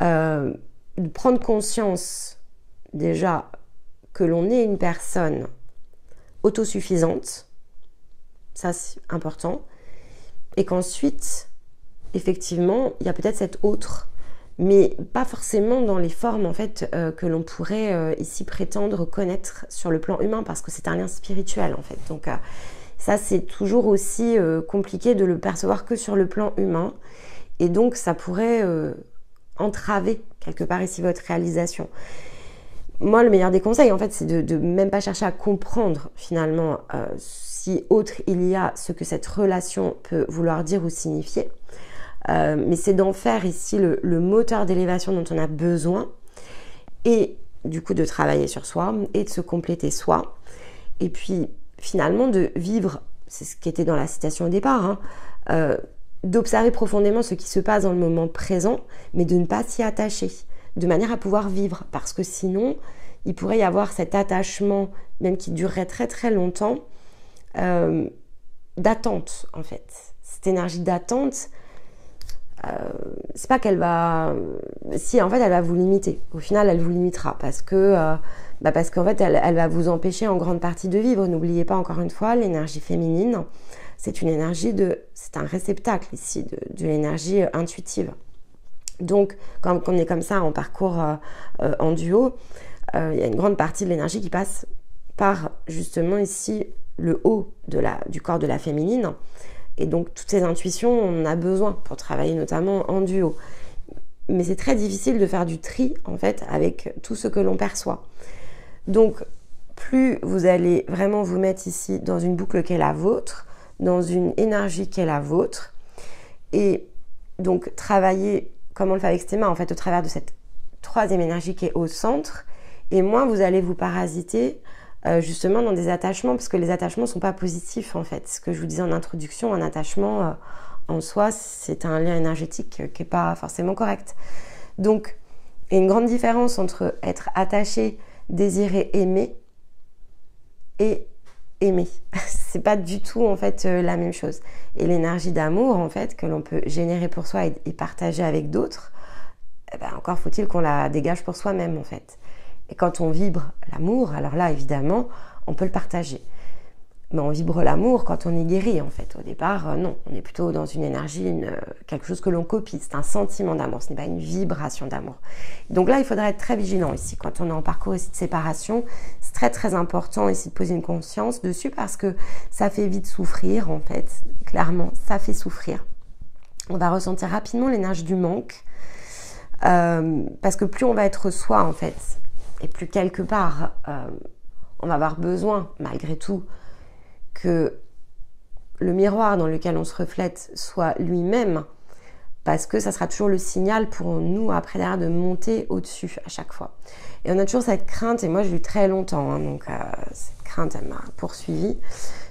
de prendre conscience déjà que l'on est une personne autosuffisante. Ça, c'est important. Et qu'ensuite... effectivement, il y a peut-être cet autre, mais pas forcément dans les formes en fait que l'on pourrait ici prétendre connaître sur le plan humain, parce que c'est un lien spirituel en fait. Donc ça, c'est toujours aussi compliqué de le percevoir que sur le plan humain, et donc ça pourrait entraver quelque part ici votre réalisation. Moi, le meilleur des conseils en fait, c'est de même pas chercher à comprendre finalement si autre il y a, ce que cette relation peut vouloir dire ou signifier. Mais c'est d'en faire ici le moteur d'élévation dont on a besoin, et du coup de travailler sur soi et de se compléter soi, et puis finalement de vivre, c'est ce qui était dans la citation au départ, d'observer profondément ce qui se passe dans le moment présent, mais de ne pas s'y attacher, de manière à pouvoir vivre, parce que sinon il pourrait y avoir cet attachement, même qui durerait très très longtemps, d'attente en fait. Cette énergie d'attente, c'est pas qu'elle va... Si, en fait, elle va vous limiter. Au final, elle vous limitera parce qu'en fait, elle va vous empêcher en grande partie de vivre. N'oubliez pas, encore une fois, l'énergie féminine, c'est une énergie c'est un réceptacle ici de l'énergie intuitive. Donc, quand on est comme ça en parcours en duo, il y a une grande partie de l'énergie qui passe par, justement, ici, le haut du corps de la féminine. Et donc, toutes ces intuitions, on en a besoin pour travailler, notamment en duo. Mais c'est très difficile de faire du tri, en fait, avec tout ce que l'on perçoit. Donc, plus vous allez vraiment vous mettre ici dans une boucle qui est la vôtre, dans une énergie qui est la vôtre, et donc travailler, comme on le fait avec Stéma, en fait, au travers de cette troisième énergie qui est au centre, et moins vous allez vous parasiter justement dans des attachements, parce que les attachements ne sont pas positifs en fait. Ce que je vous disais en introduction, un attachement en soi, c'est un lien énergétique qui n'est pas forcément correct. Donc, il y a une grande différence entre être attaché, désirer, aimer et aimer. C'est pas du tout en fait la même chose. Et l'énergie d'amour en fait que l'on peut générer pour soi et partager avec d'autres, encore faut-il qu'on la dégage pour soi-même en fait. Et quand on vibre l'amour, alors là, évidemment, on peut le partager. Mais on vibre l'amour quand on est guéri, en fait. Au départ, non. On est plutôt dans une énergie, quelque chose que l'on copie. C'est un sentiment d'amour, ce n'est pas une vibration d'amour. Donc là, il faudra être très vigilant ici. Quand on est en parcours ici de séparation, c'est très, très important ici de poser une conscience dessus, parce que ça fait vite souffrir, en fait. Clairement, ça fait souffrir. On va ressentir rapidement l'énergie du manque, parce que plus on va être soi, en fait, et plus quelque part, on va avoir besoin, malgré tout, que le miroir dans lequel on se reflète soit lui-même, parce que ça sera toujours le signal pour nous, après derrière, de monter au-dessus à chaque fois. Et on a toujours cette crainte, et moi j'ai eu très longtemps, donc cette crainte, elle m'a poursuivie.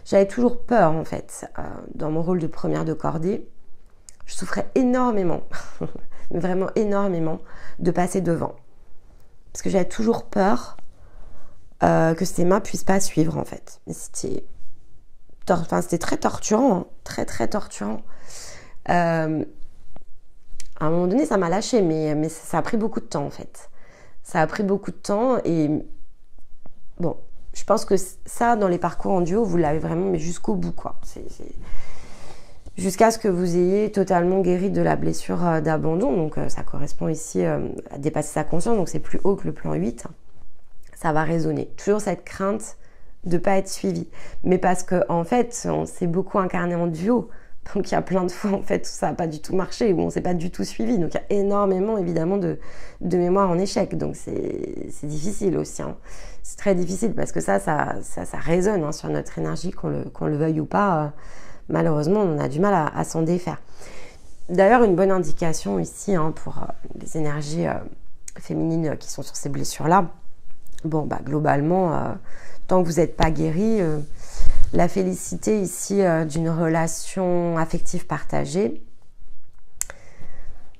J'avais toujours peur, en fait, dans mon rôle de première de cordée. Je souffrais énormément, mais vraiment énormément, de passer devant. Parce que j'avais toujours peur que Stéma puisse pas suivre, en fait. C'était très torturant, hein, très très torturant. à un moment donné, ça m'a lâché, mais ça a pris beaucoup de temps en fait. Ça a pris beaucoup de temps et bon, je pense que ça, dans les parcours en duo, vous l'avez vraiment, mais jusqu'au bout, quoi. Jusqu'à ce que vous ayez totalement guéri de la blessure d'abandon. Donc, ça correspond ici à dépasser sa conscience. Donc, c'est plus haut que le plan 8. Ça va résonner. Toujours cette crainte de ne pas être suivi. Mais parce que, en fait, on s'est beaucoup incarné en duo. Donc, il y a plein de fois, en fait, où ça n'a pas du tout marché, où on ne s'est pas du tout suivi. Donc, il y a énormément, évidemment, de mémoire en échec. Donc, c'est difficile aussi. Hein. C'est très difficile parce que ça résonne sur notre énergie, qu'on le veuille ou pas. Malheureusement, on a du mal à s'en défaire. D'ailleurs, une bonne indication ici pour les énergies féminines qui sont sur ces blessures-là, bon, globalement, tant que vous n'êtes pas guéri, la félicité ici d'une relation affective partagée,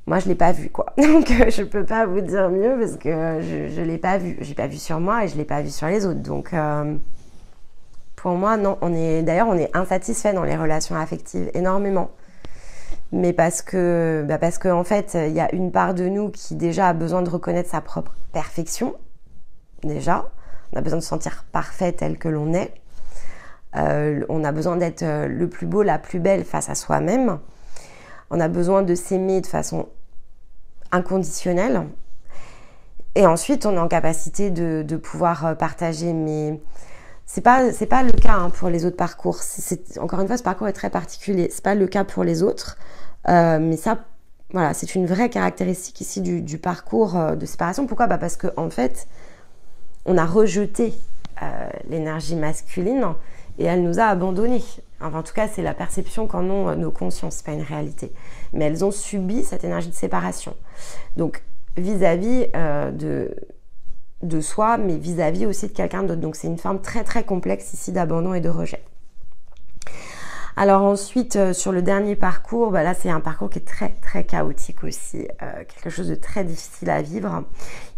moi, je ne l'ai pas vue, quoi. Donc, je ne peux pas vous dire mieux parce que je ne l'ai pas vue. Je ne l'ai pas vue sur moi et je ne l'ai pas vue sur les autres. Donc, pour moi, non. On est insatisfait dans les relations affectives, énormément. Mais parce que en fait, il y a une part de nous qui déjà a besoin de reconnaître sa propre perfection. Déjà, on a besoin de se sentir parfait tel que l'on est. On a besoin d'être le plus beau, la plus belle face à soi-même. On a besoin de s'aimer de façon inconditionnelle. Et ensuite, on est en capacité de pouvoir partager. Mais c'est pas le cas pour les autres parcours. Encore une fois, ce parcours est très particulier. C'est pas le cas pour les autres. Mais ça, voilà, c'est une vraie caractéristique ici du parcours de séparation. Pourquoi ? Parce qu'en fait, on a rejeté l'énergie masculine et elle nous a abandonnés. Enfin, en tout cas, c'est la perception qu'en ont nos consciences, c'est pas une réalité. Mais elles ont subi cette énergie de séparation. Donc, vis-à-vis de soi, mais vis-à-vis aussi de quelqu'un d'autre. Donc, c'est une forme très très complexe ici d'abandon et de rejet. Alors ensuite, sur le dernier parcours, là c'est un parcours qui est très très chaotique aussi, quelque chose de très difficile à vivre.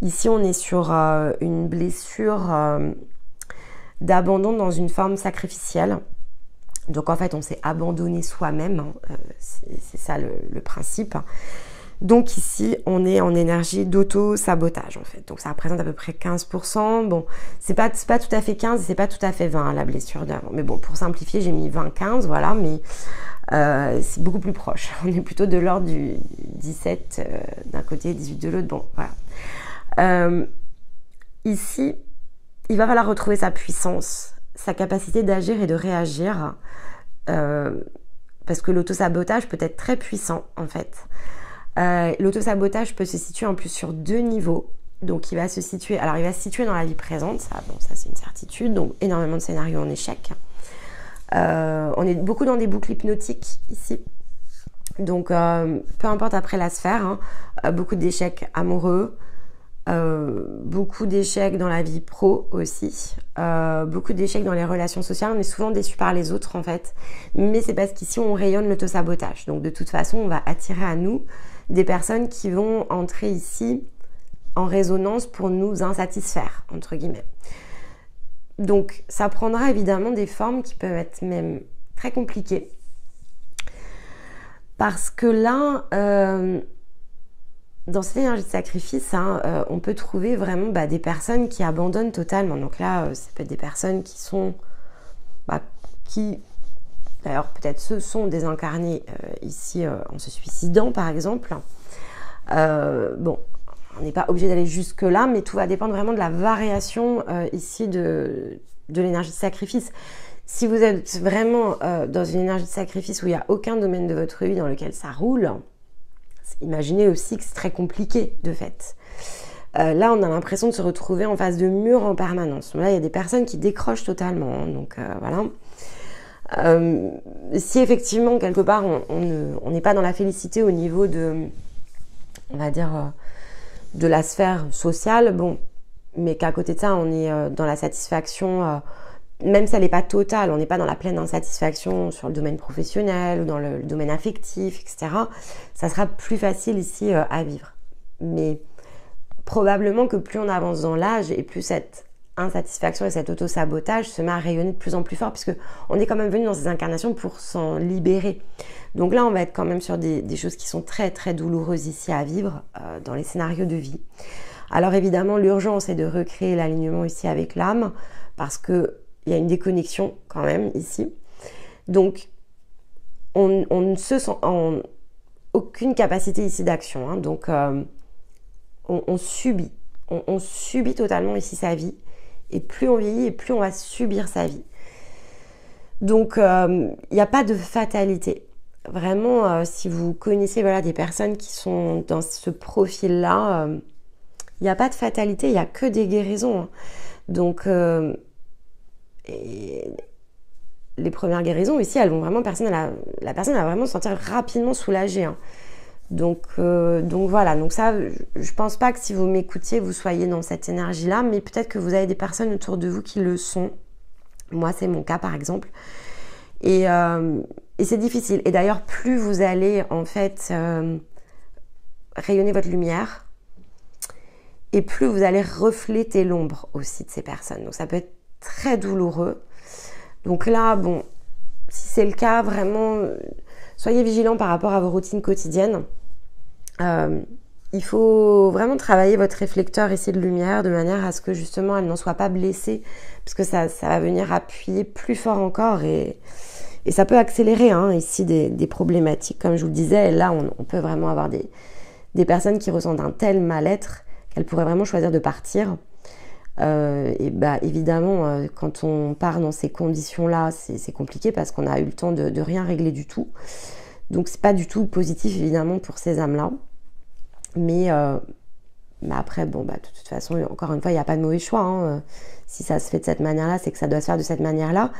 Ici on est sur une blessure d'abandon dans une forme sacrificielle. Donc en fait on s'est abandonné soi-même, c'est ça le principe. Donc ici, on est en énergie d'auto-sabotage en fait. Donc ça représente à peu près 15%. Bon, c'est pas tout à fait 15 et c'est pas tout à fait 20 la blessure d'avant. Mais bon, pour simplifier, j'ai mis 20-15, voilà, mais c'est beaucoup plus proche. On est plutôt de l'ordre du 17 d'un côté et 18 de l'autre. Bon, voilà. Ici, il va falloir retrouver sa puissance, sa capacité d'agir et de réagir. Parce que l'auto-sabotage peut être très puissant en fait. L'auto-sabotage peut se situer en plus sur 2 niveaux. Donc il va se situer dans la vie présente, ça c'est une certitude, donc énormément de scénarios en échec. On est beaucoup dans des boucles hypnotiques ici. Donc peu importe après la sphère, beaucoup d'échecs amoureux, beaucoup d'échecs dans la vie pro aussi, beaucoup d'échecs dans les relations sociales. On est souvent déçus par les autres en fait, mais c'est parce qu'ici on rayonne l'auto-sabotage. Donc de toute façon on va attirer à nous des personnes qui vont entrer ici en résonance pour nous insatisfaire, entre guillemets. Donc, ça prendra évidemment des formes qui peuvent être même très compliquées. Parce que là, dans cette énergie de sacrifice, on peut trouver vraiment des personnes qui abandonnent totalement. Donc là, ça peut être des personnes qui sont... qui... D'ailleurs, peut-être ce sont désincarnés ici en se suicidant, par exemple. Bon, on n'est pas obligé d'aller jusque-là, mais tout va dépendre vraiment de la variation ici de l'énergie de sacrifice. Si vous êtes vraiment dans une énergie de sacrifice où il n'y a aucun domaine de votre vie dans lequel ça roule, imaginez aussi que c'est très compliqué de fait. Là, on a l'impression de se retrouver en face de murs en permanence. Là, il y a des personnes qui décrochent totalement. Donc voilà. Si effectivement quelque part on n'est pas dans la félicité au niveau de, on va dire, de la sphère sociale, bon, mais qu'à côté de ça on est dans la satisfaction, même si elle n'est pas totale, on n'est pas dans la pleine insatisfaction sur le domaine professionnel ou dans le domaine affectif, etc. Ça sera plus facile ici à vivre. Mais probablement que plus on avance dans l'âge et plus cette insatisfaction et cet auto-sabotage se met à rayonner de plus en plus fort, puisque on est quand même venu dans ces incarnations pour s'en libérer. Donc là, on va être quand même sur des choses qui sont très très douloureuses ici à vivre dans les scénarios de vie. Alors évidemment, l'urgence est de recréer l'alignement ici avec l'âme, parce qu'il y a une déconnexion quand même ici. Donc, on ne se sent en aucune capacité ici d'action, hein. Donc, on subit. On subit totalement ici sa vie. Et plus on vieillit, et plus on va subir sa vie. Donc, il n'y a pas de fatalité. Vraiment, si vous connaissez des personnes qui sont dans ce profil-là, il n'y a pas de fatalité, il n'y a que des guérisons, hein. Donc, les premières guérisons ici, elles vont vraiment, la personne va vraiment se sentir rapidement soulagée, hein. Donc voilà, donc ça, je pense pas que si vous m'écoutiez, vous soyez dans cette énergie-là, mais peut-être que vous avez des personnes autour de vous qui le sont. Moi, c'est mon cas, par exemple. Et c'est difficile. Et d'ailleurs, plus vous allez, en fait, rayonner votre lumière, et plus vous allez refléter l'ombre aussi de ces personnes. Donc, ça peut être très douloureux. Donc là, bon, si c'est le cas, vraiment, soyez vigilants par rapport à vos routines quotidiennes. Il faut vraiment travailler votre réflecteur ici de lumière de manière à ce que justement elle n'en soit pas blessée, parce que ça va venir appuyer plus fort encore et ça peut accélérer, hein, ici des problématiques. Comme je vous le disais, là on peut vraiment avoir des personnes qui ressentent un tel mal-être qu'elles pourraient vraiment choisir de partir. Et bah évidemment, quand on part dans ces conditions-là, c'est compliqué parce qu'on a eu le temps de rien régler du tout. Donc c'est pas du tout positif évidemment pour ces âmes-là. Mais après, bon, bah, de toute façon, encore une fois, il n'y a pas de mauvais choix, hein. Si ça se fait de cette manière-là, c'est que ça doit se faire de cette manière-là.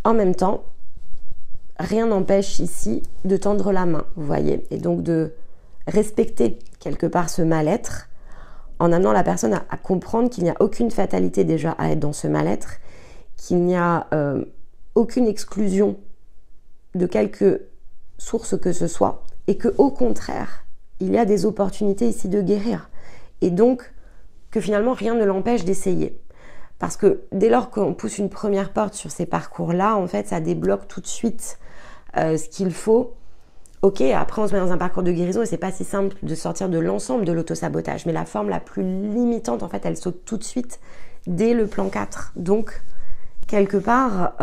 En même temps, rien n'empêche ici de tendre la main, vous voyez, et donc de respecter quelque part ce mal-être en amenant la personne à comprendre qu'il n'y a aucune fatalité déjà à être dans ce mal-être, qu'il n'y a aucune exclusion de quelque source que ce soit, et que au contraire, il y a des opportunités ici de guérir. Et donc, que finalement, rien ne l'empêche d'essayer. Parce que dès lors qu'on pousse une première porte sur ces parcours-là, en fait, ça débloque tout de suite ce qu'il faut. Ok, après, on se met dans un parcours de guérison et c'est pas si simple de sortir de l'ensemble de l'autosabotage. Mais la forme la plus limitante, en fait, elle saute tout de suite dès le plan 4. Donc, quelque part,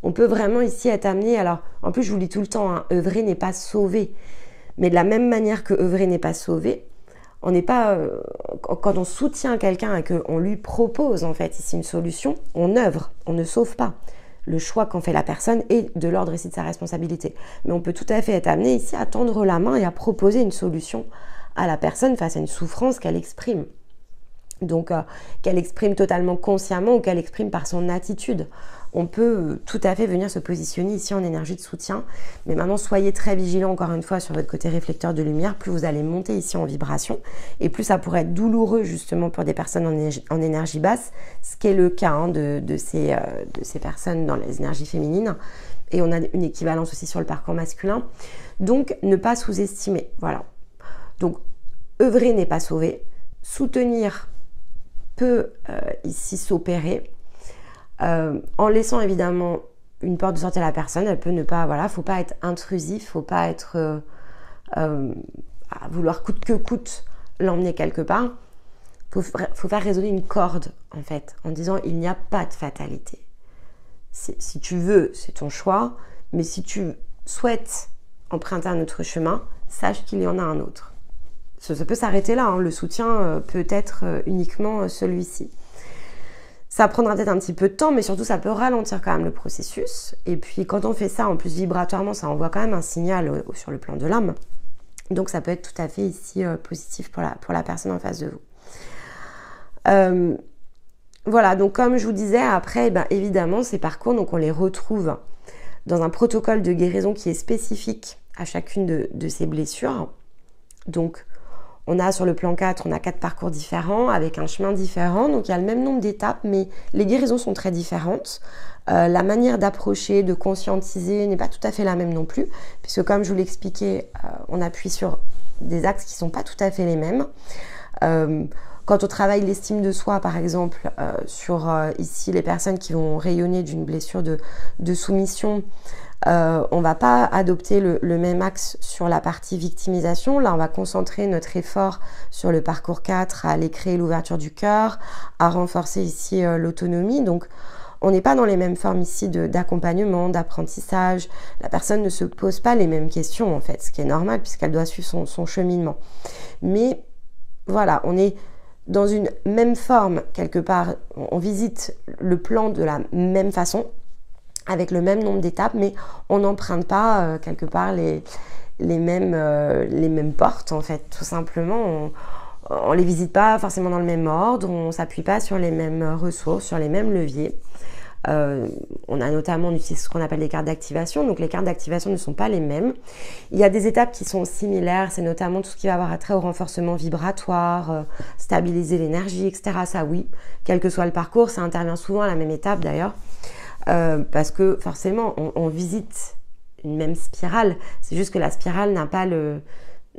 on peut vraiment ici être amené... Alors, en plus, je vous le dis tout le temps, hein, œuvrer n'est pas sauver. Mais de la même manière que œuvrer n'est pas sauver, on n'est pas... quand on soutient quelqu'un et qu'on lui propose, en fait, ici une solution, on œuvre, on ne sauve pas. Le choix qu'en fait la personne est de l'ordre ici de sa responsabilité. Mais on peut tout à fait être amené ici à tendre la main et à proposer une solution à la personne face à une souffrance qu'elle exprime. Donc, qu'elle exprime totalement consciemment ou qu'elle exprime par son attitude. On peut tout à fait venir se positionner ici en énergie de soutien. Mais maintenant, soyez très vigilants encore une fois sur votre côté réflecteur de lumière. Plus vous allez monter ici en vibration et plus ça pourrait être douloureux justement pour des personnes en énergie basse, ce qui est le cas, hein, de ces personnes dans les énergies féminines. Et on a une équivalence aussi sur le parcours masculin. Donc, ne pas sous-estimer. Voilà. Donc, œuvrer n'est pas sauver. Soutenir peut ici s'opérer en laissant évidemment une porte de sortie à la personne. Elle peut ne pas, voilà, faut pas être intrusif, faut pas être à vouloir coûte que coûte l'emmener quelque part. Faut faire résonner une corde en fait, en disant il n'y a pas de fatalité. Si tu veux, c'est ton choix, mais si tu souhaites emprunter un autre chemin, sache qu'il y en a un autre. Ça peut s'arrêter là, hein. Le soutien peut être uniquement celui-ci. Ça prendra peut-être un petit peu de temps, mais surtout ça peut ralentir quand même le processus. Et puis quand on fait ça, en plus vibratoirement, ça envoie quand même un signal sur le plan de l'âme. Donc ça peut être tout à fait ici positif pour la personne en face de vous. Voilà, donc comme je vous disais, après, ben, évidemment, ces parcours, donc on les retrouve dans un protocole de guérison qui est spécifique à chacune de ces blessures. Donc, on a sur le plan 4, on a 4 parcours différents avec un chemin différent. Donc, il y a le même nombre d'étapes, mais les guérisons sont très différentes. La manière d'approcher, de conscientiser n'est pas tout à fait la même non plus, puisque comme je vous l'expliquais, on appuie sur des axes qui ne sont pas tout à fait les mêmes. Quand on travaille l'estime de soi, par exemple, sur ici les personnes qui vont rayonner d'une blessure de soumission, on va pas adopter le même axe sur la partie victimisation. Là, on va concentrer notre effort sur le parcours 4, à aller créer l'ouverture du cœur, à renforcer ici l'autonomie. Donc, on n'est pas dans les mêmes formes ici d'accompagnement, d'apprentissage. La personne ne se pose pas les mêmes questions, en fait, ce qui est normal puisqu'elle doit suivre son cheminement. Mais voilà, on est dans une même forme, quelque part. On visite le plan de la même façon, avec le même nombre d'étapes, mais on n'emprunte pas quelque part les mêmes portes, en fait, tout simplement. On les visite pas forcément dans le même ordre, on s'appuie pas sur les mêmes ressources, sur les mêmes leviers. On a notamment utilisé ce qu'on appelle les cartes d'activation, donc les cartes d'activation ne sont pas les mêmes. Il y a des étapes qui sont similaires, c'est notamment tout ce qui va avoir trait au renforcement vibratoire, stabiliser l'énergie, etc. Ça oui, quel que soit le parcours, ça intervient souvent à la même étape d'ailleurs. Parce que forcément on visite une même spirale, c'est juste que la spirale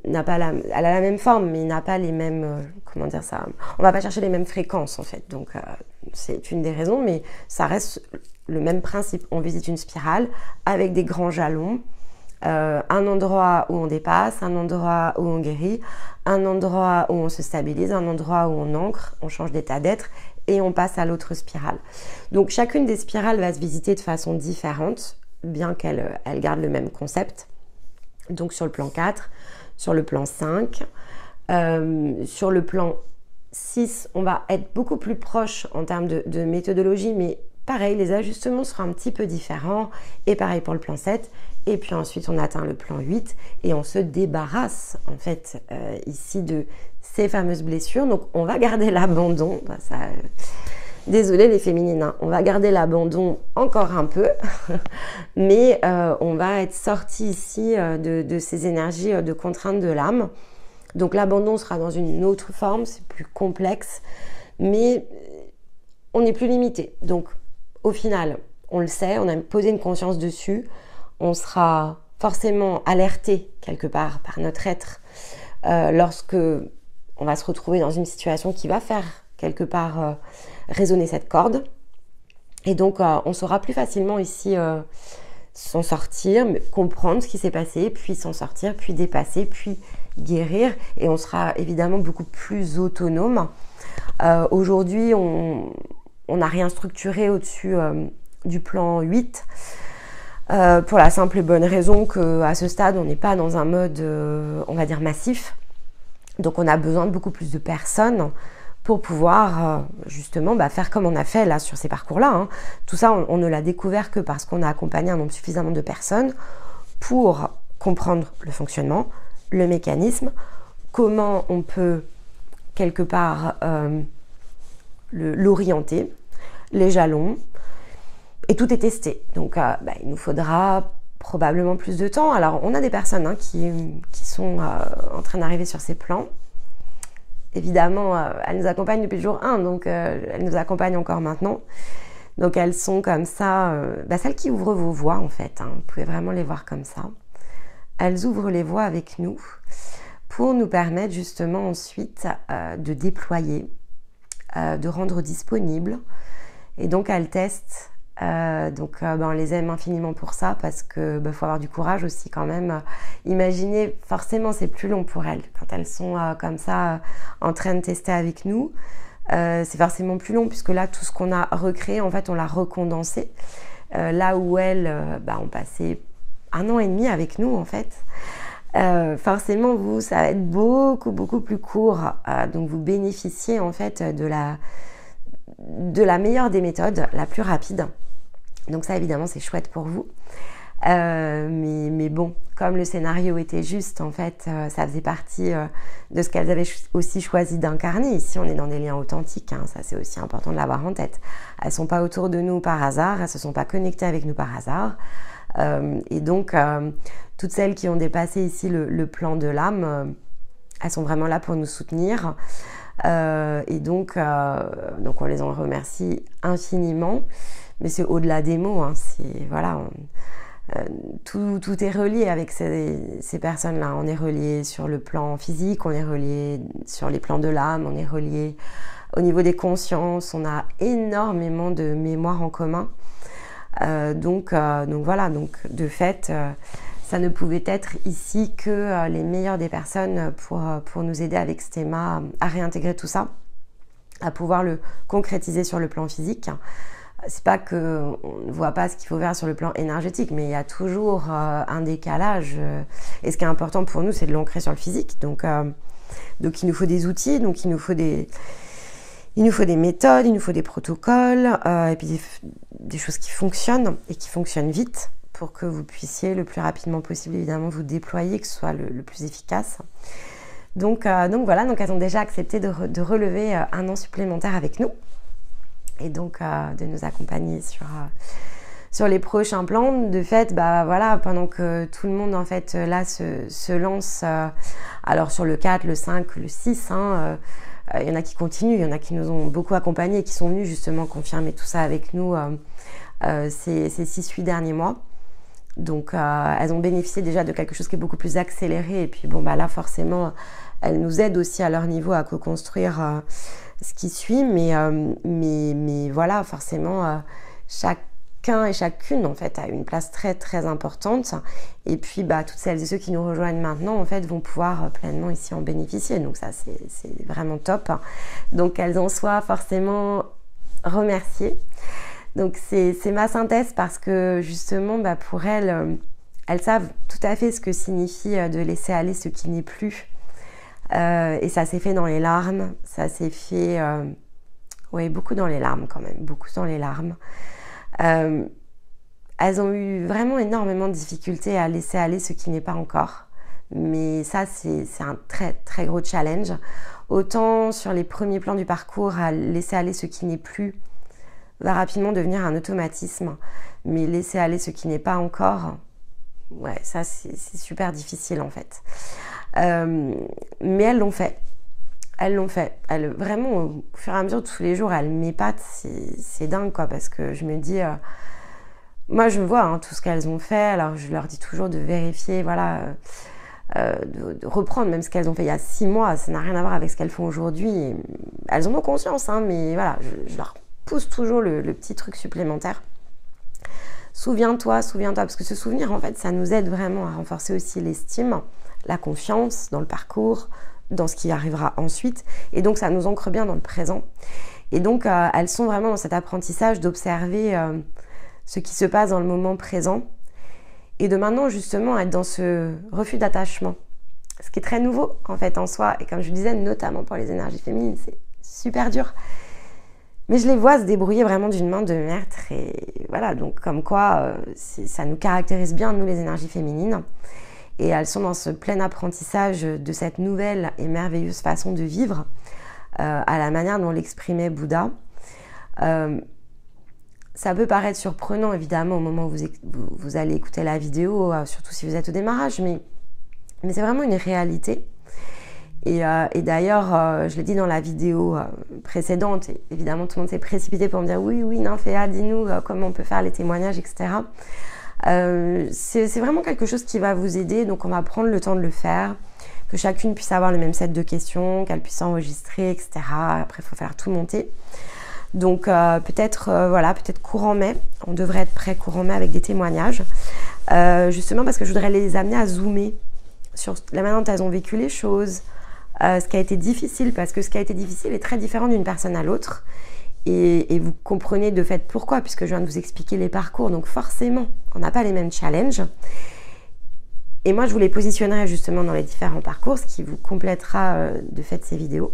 elle a la même forme mais n'a pas les mêmes, comment dire ça, on va pas chercher les mêmes fréquences en fait, donc c'est une des raisons, mais ça reste le même principe. On visite une spirale avec des grands jalons, un endroit où on dépasse, un endroit où on guérit, un endroit où on se stabilise, un endroit où on ancre, on change d'état d'être et on passe à l'autre spirale. Donc chacune des spirales va se visiter de façon différente, bien qu'elle garde le même concept. Donc sur le plan 4, sur le plan 5, sur le plan 6, on va être beaucoup plus proche en termes de méthodologie, mais pareil, les ajustements seront un petit peu différents, et pareil pour le plan 7, et puis ensuite on atteint le plan 8, et on se débarrasse en fait ici de ces fameuses blessures. Donc on va garder l'abandon, désolée les féminines, hein, on va garder l'abandon encore un peu, mais on va être sorti ici de ces énergies de contrainte de l'âme. Donc l'abandon sera dans une autre forme, c'est plus complexe, mais on n'est plus limité. Donc au final, on le sait, on a posé une conscience dessus, on sera forcément alerté quelque part par notre être lorsque on va se retrouver dans une situation qui va faire quelque part résonner cette corde. Et donc on saura plus facilement ici s'en sortir, comprendre ce qui s'est passé, puis s'en sortir, puis dépasser, puis guérir, et on sera évidemment beaucoup plus autonome. Aujourd'hui, on n'a rien structuré au-dessus du plan 8, pour la simple et bonne raison qu'à ce stade, on n'est pas dans un mode, on va dire, massif. Donc on a besoin de beaucoup plus de personnes pour pouvoir justement faire comme on a fait là sur ces parcours-là. Hein. Tout ça, on ne l'a découvert que parce qu'on a accompagné un nombre suffisamment de personnes pour comprendre le fonctionnement, le mécanisme, comment on peut quelque part l'orienter, les jalons, et tout est testé. Donc il nous faudra probablement plus de temps. Alors on a des personnes hein, qui sont en train d'arriver sur ces plans. Évidemment, elles nous accompagnent depuis le jour 1, donc elles nous accompagnent encore maintenant. Donc elles sont comme ça, celles qui ouvrent vos voies en fait, hein, vous pouvez vraiment les voir comme ça. Elles ouvrent les voies avec nous pour nous permettre justement ensuite de déployer, de rendre disponible. Et donc elles testent, on les aime infiniment pour ça parce que faut avoir du courage aussi quand même. Imaginez, forcément c'est plus long pour elles quand elles sont comme ça en train de tester avec nous. C'est forcément plus long puisque là tout ce qu'on a recréé en fait on l'a recondensé. Là où elles ont passé 1 an et demi avec nous en fait. Forcément vous ça va être beaucoup plus court, donc vous bénéficiez en fait de la meilleure des méthodes, la plus rapide. Donc ça évidemment c'est chouette pour vous. Mais bon, comme le scénario était juste, en fait, ça faisait partie de ce qu'elles avaient aussi choisi d'incarner. Ici, on est dans des liens authentiques, hein, ça c'est aussi important de l'avoir en tête. Elles ne sont pas autour de nous par hasard, elles ne se sont pas connectées avec nous par hasard. Et donc, toutes celles qui ont dépassé ici le plan de l'âme, elles sont vraiment là pour nous soutenir. Et donc on les en remercie infiniment. Mais c'est au-delà des mots, hein, tout est relié avec ces personnes-là. On est relié sur le plan physique, on est relié sur les plans de l'âme, on est relié au niveau des consciences, on a énormément de mémoire en commun. Donc voilà, donc de fait, ça ne pouvait être ici que les meilleures des personnes pour nous aider avec Stéma à réintégrer tout ça, à pouvoir le concrétiser sur le plan physique. C'est pas qu'on ne voit pas ce qu'il faut faire sur le plan énergétique, mais il y a toujours un décalage. Et ce qui est important pour nous, c'est de l'ancrer sur le physique. Donc il nous faut des outils, donc il nous faut des méthodes, il nous faut des protocoles, et puis des choses qui fonctionnent et qui fonctionnent vite pour que vous puissiez le plus rapidement possible, évidemment, vous déployer, que ce soit le plus efficace. Donc voilà, elles ont déjà accepté de relever un an supplémentaire avec nous et donc de nous accompagner sur les prochains plans. De fait, voilà, pendant que tout le monde en fait là se lance, alors sur le 4, le 5, le 6, il y en a qui continuent, il y en a qui nous ont beaucoup accompagnés et qui sont venus justement confirmer tout ça avec nous ces 6-8 derniers mois. Donc elles ont bénéficié déjà de quelque chose qui est beaucoup plus accéléré et puis bon là forcément elles nous aident aussi à leur niveau à co-construire ce qui suit, mais voilà, forcément chacun et chacune en fait a une place très très importante et puis toutes celles et ceux qui nous rejoignent maintenant en fait vont pouvoir pleinement ici en bénéficier, donc ça c'est vraiment top, donc elles en soient forcément remerciées. Donc c'est ma synthèse parce que justement pour elles savent tout à fait ce que signifie de laisser aller ce qui n'est plus. Et ça s'est fait dans les larmes, ça s'est fait beaucoup dans les larmes quand même, beaucoup dans les larmes. Elles ont eu vraiment énormément de difficultés à laisser aller ce qui n'est pas encore, mais ça c'est un très très gros challenge. Autant sur les premiers plans du parcours, à laisser aller ce qui n'est plus va rapidement devenir un automatisme, mais laisser aller ce qui n'est pas encore, ça c'est super difficile en fait. Mais elles l'ont fait. Vraiment, au fur et à mesure de tous les jours, elles m'épatent, c'est dingue quoi, parce que je me dis, moi je vois tout ce qu'elles ont fait, alors je leur dis toujours de vérifier, voilà, de reprendre même ce qu'elles ont fait il y a 6 mois, ça n'a rien à voir avec ce qu'elles font aujourd'hui. Elles en ont conscience, mais voilà, je leur pousse toujours le petit truc supplémentaire. Souviens-toi, parce que se souvenir, en fait, ça nous aide vraiment à renforcer aussi l'estime, la confiance dans le parcours, dans ce qui arrivera ensuite, et donc ça nous ancre bien dans le présent. Et donc, elles sont vraiment dans cet apprentissage d'observer ce qui se passe dans le moment présent, et de maintenant, justement, être dans ce refus d'attachement. Ce qui est très nouveau, en fait, en soi, et comme je disais, notamment pour les énergies féminines, c'est super dur. Mais je les vois se débrouiller vraiment d'une main de maître et voilà, donc comme quoi ça nous caractérise bien, nous les énergies féminines. Et elles sont dans ce plein apprentissage de cette nouvelle et merveilleuse façon de vivre à la manière dont l'exprimait Bouddha. Ça peut paraître surprenant évidemment au moment où vous allez écouter la vidéo, surtout si vous êtes au démarrage, mais c'est vraiment une réalité. Et d'ailleurs, je l'ai dit dans la vidéo précédente, et évidemment tout le monde s'est précipité pour me dire oui, Nymphéa, dis-nous comment on peut faire les témoignages, etc. C'est vraiment quelque chose qui va vous aider, donc on va prendre le temps de le faire, que chacune puisse avoir le même set de questions, qu'elle puisse enregistrer, etc. Après, il faut faire tout monter. Donc peut-être courant mai, on devrait être prêt courant mai avec des témoignages, justement parce que je voudrais les amener à zoomer sur la manière dont elles ont vécu les choses, ce qui a été difficile, parce que ce qui a été difficile est très différent d'une personne à l'autre. Et vous comprenez de fait pourquoi, puisque je viens de vous expliquer les parcours. Donc forcément, on n'a pas les mêmes challenges. Et moi, je vous les positionnerai justement dans les différents parcours, ce qui vous complétera de fait ces vidéos.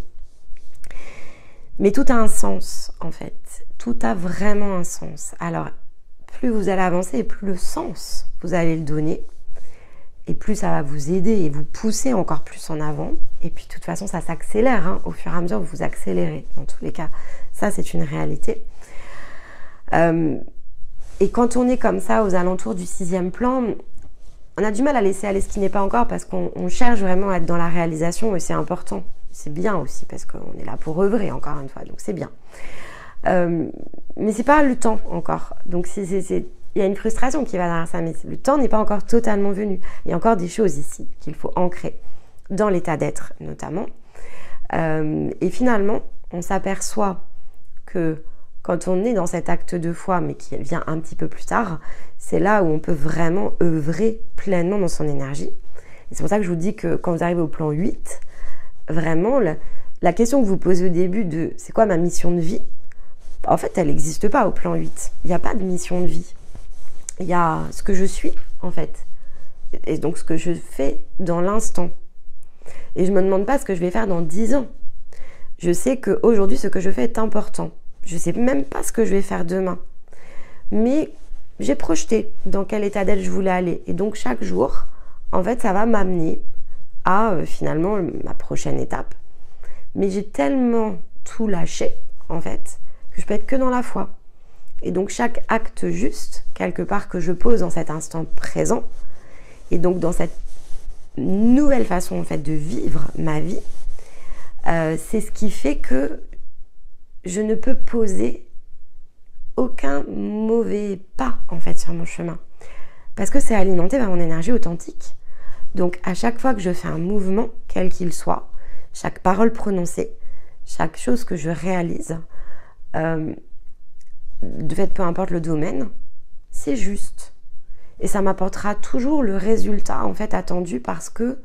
Mais tout a un sens, en fait. Tout a vraiment un sens. Alors, plus vous allez avancer, et plus le sens, vous allez le donner. Et plus ça va vous aider et vous pousser encore plus en avant. Et puis de toute façon, ça s'accélère. Au fur et à mesure, vous accélérez. Dans tous les cas, ça, c'est une réalité. Et quand on est comme ça, aux alentours du 6e plan, on a du mal à laisser aller ce qui n'est pas encore parce qu'on cherche vraiment à être dans la réalisation et c'est important. C'est bien aussi parce qu'on est là pour œuvrer, encore une fois. Donc, c'est bien. Mais c'est pas le temps encore. Donc, c'est il y a une frustration qui va derrière ça, mais le temps n'est pas encore totalement venu. Il y a encore des choses ici qu'il faut ancrer dans l'état d'être notamment. Et finalement, on s'aperçoit que quand on est dans cet acte de foi, mais qui vient un petit peu plus tard, c'est là où on peut vraiment œuvrer pleinement dans son énergie. Et c'est pour ça que je vous dis que quand vous arrivez au plan 8, vraiment, la question que vous posez au début de « c'est quoi ma mission de vie ?» En fait, elle n'existe pas au plan 8. Il n'y a pas de mission de vie. Il y a ce que je suis, en fait. Et donc, ce que je fais dans l'instant. Et je ne me demande pas ce que je vais faire dans 10 ans. Je sais qu'aujourd'hui, ce que je fais est important. Je ne sais même pas ce que je vais faire demain. Mais j'ai projeté dans quel état d'être je voulais aller. Et donc, chaque jour, en fait, ça va m'amener à, finalement, ma prochaine étape. Mais j'ai tellement tout lâché, en fait, que je peux être que dans la foi. Et donc, chaque acte juste, quelque part, que je pose dans cet instant présent, et donc dans cette nouvelle façon, en fait, de vivre ma vie, c'est ce qui fait que je ne peux poser aucun mauvais pas, en fait, sur mon chemin. Parce que c'est alimenté par mon énergie authentique. Donc, à chaque fois que je fais un mouvement, quel qu'il soit, chaque parole prononcée, chaque chose que je réalise, de fait, peu importe le domaine, c'est juste. Et ça m'apportera toujours le résultat, en fait, attendu parce que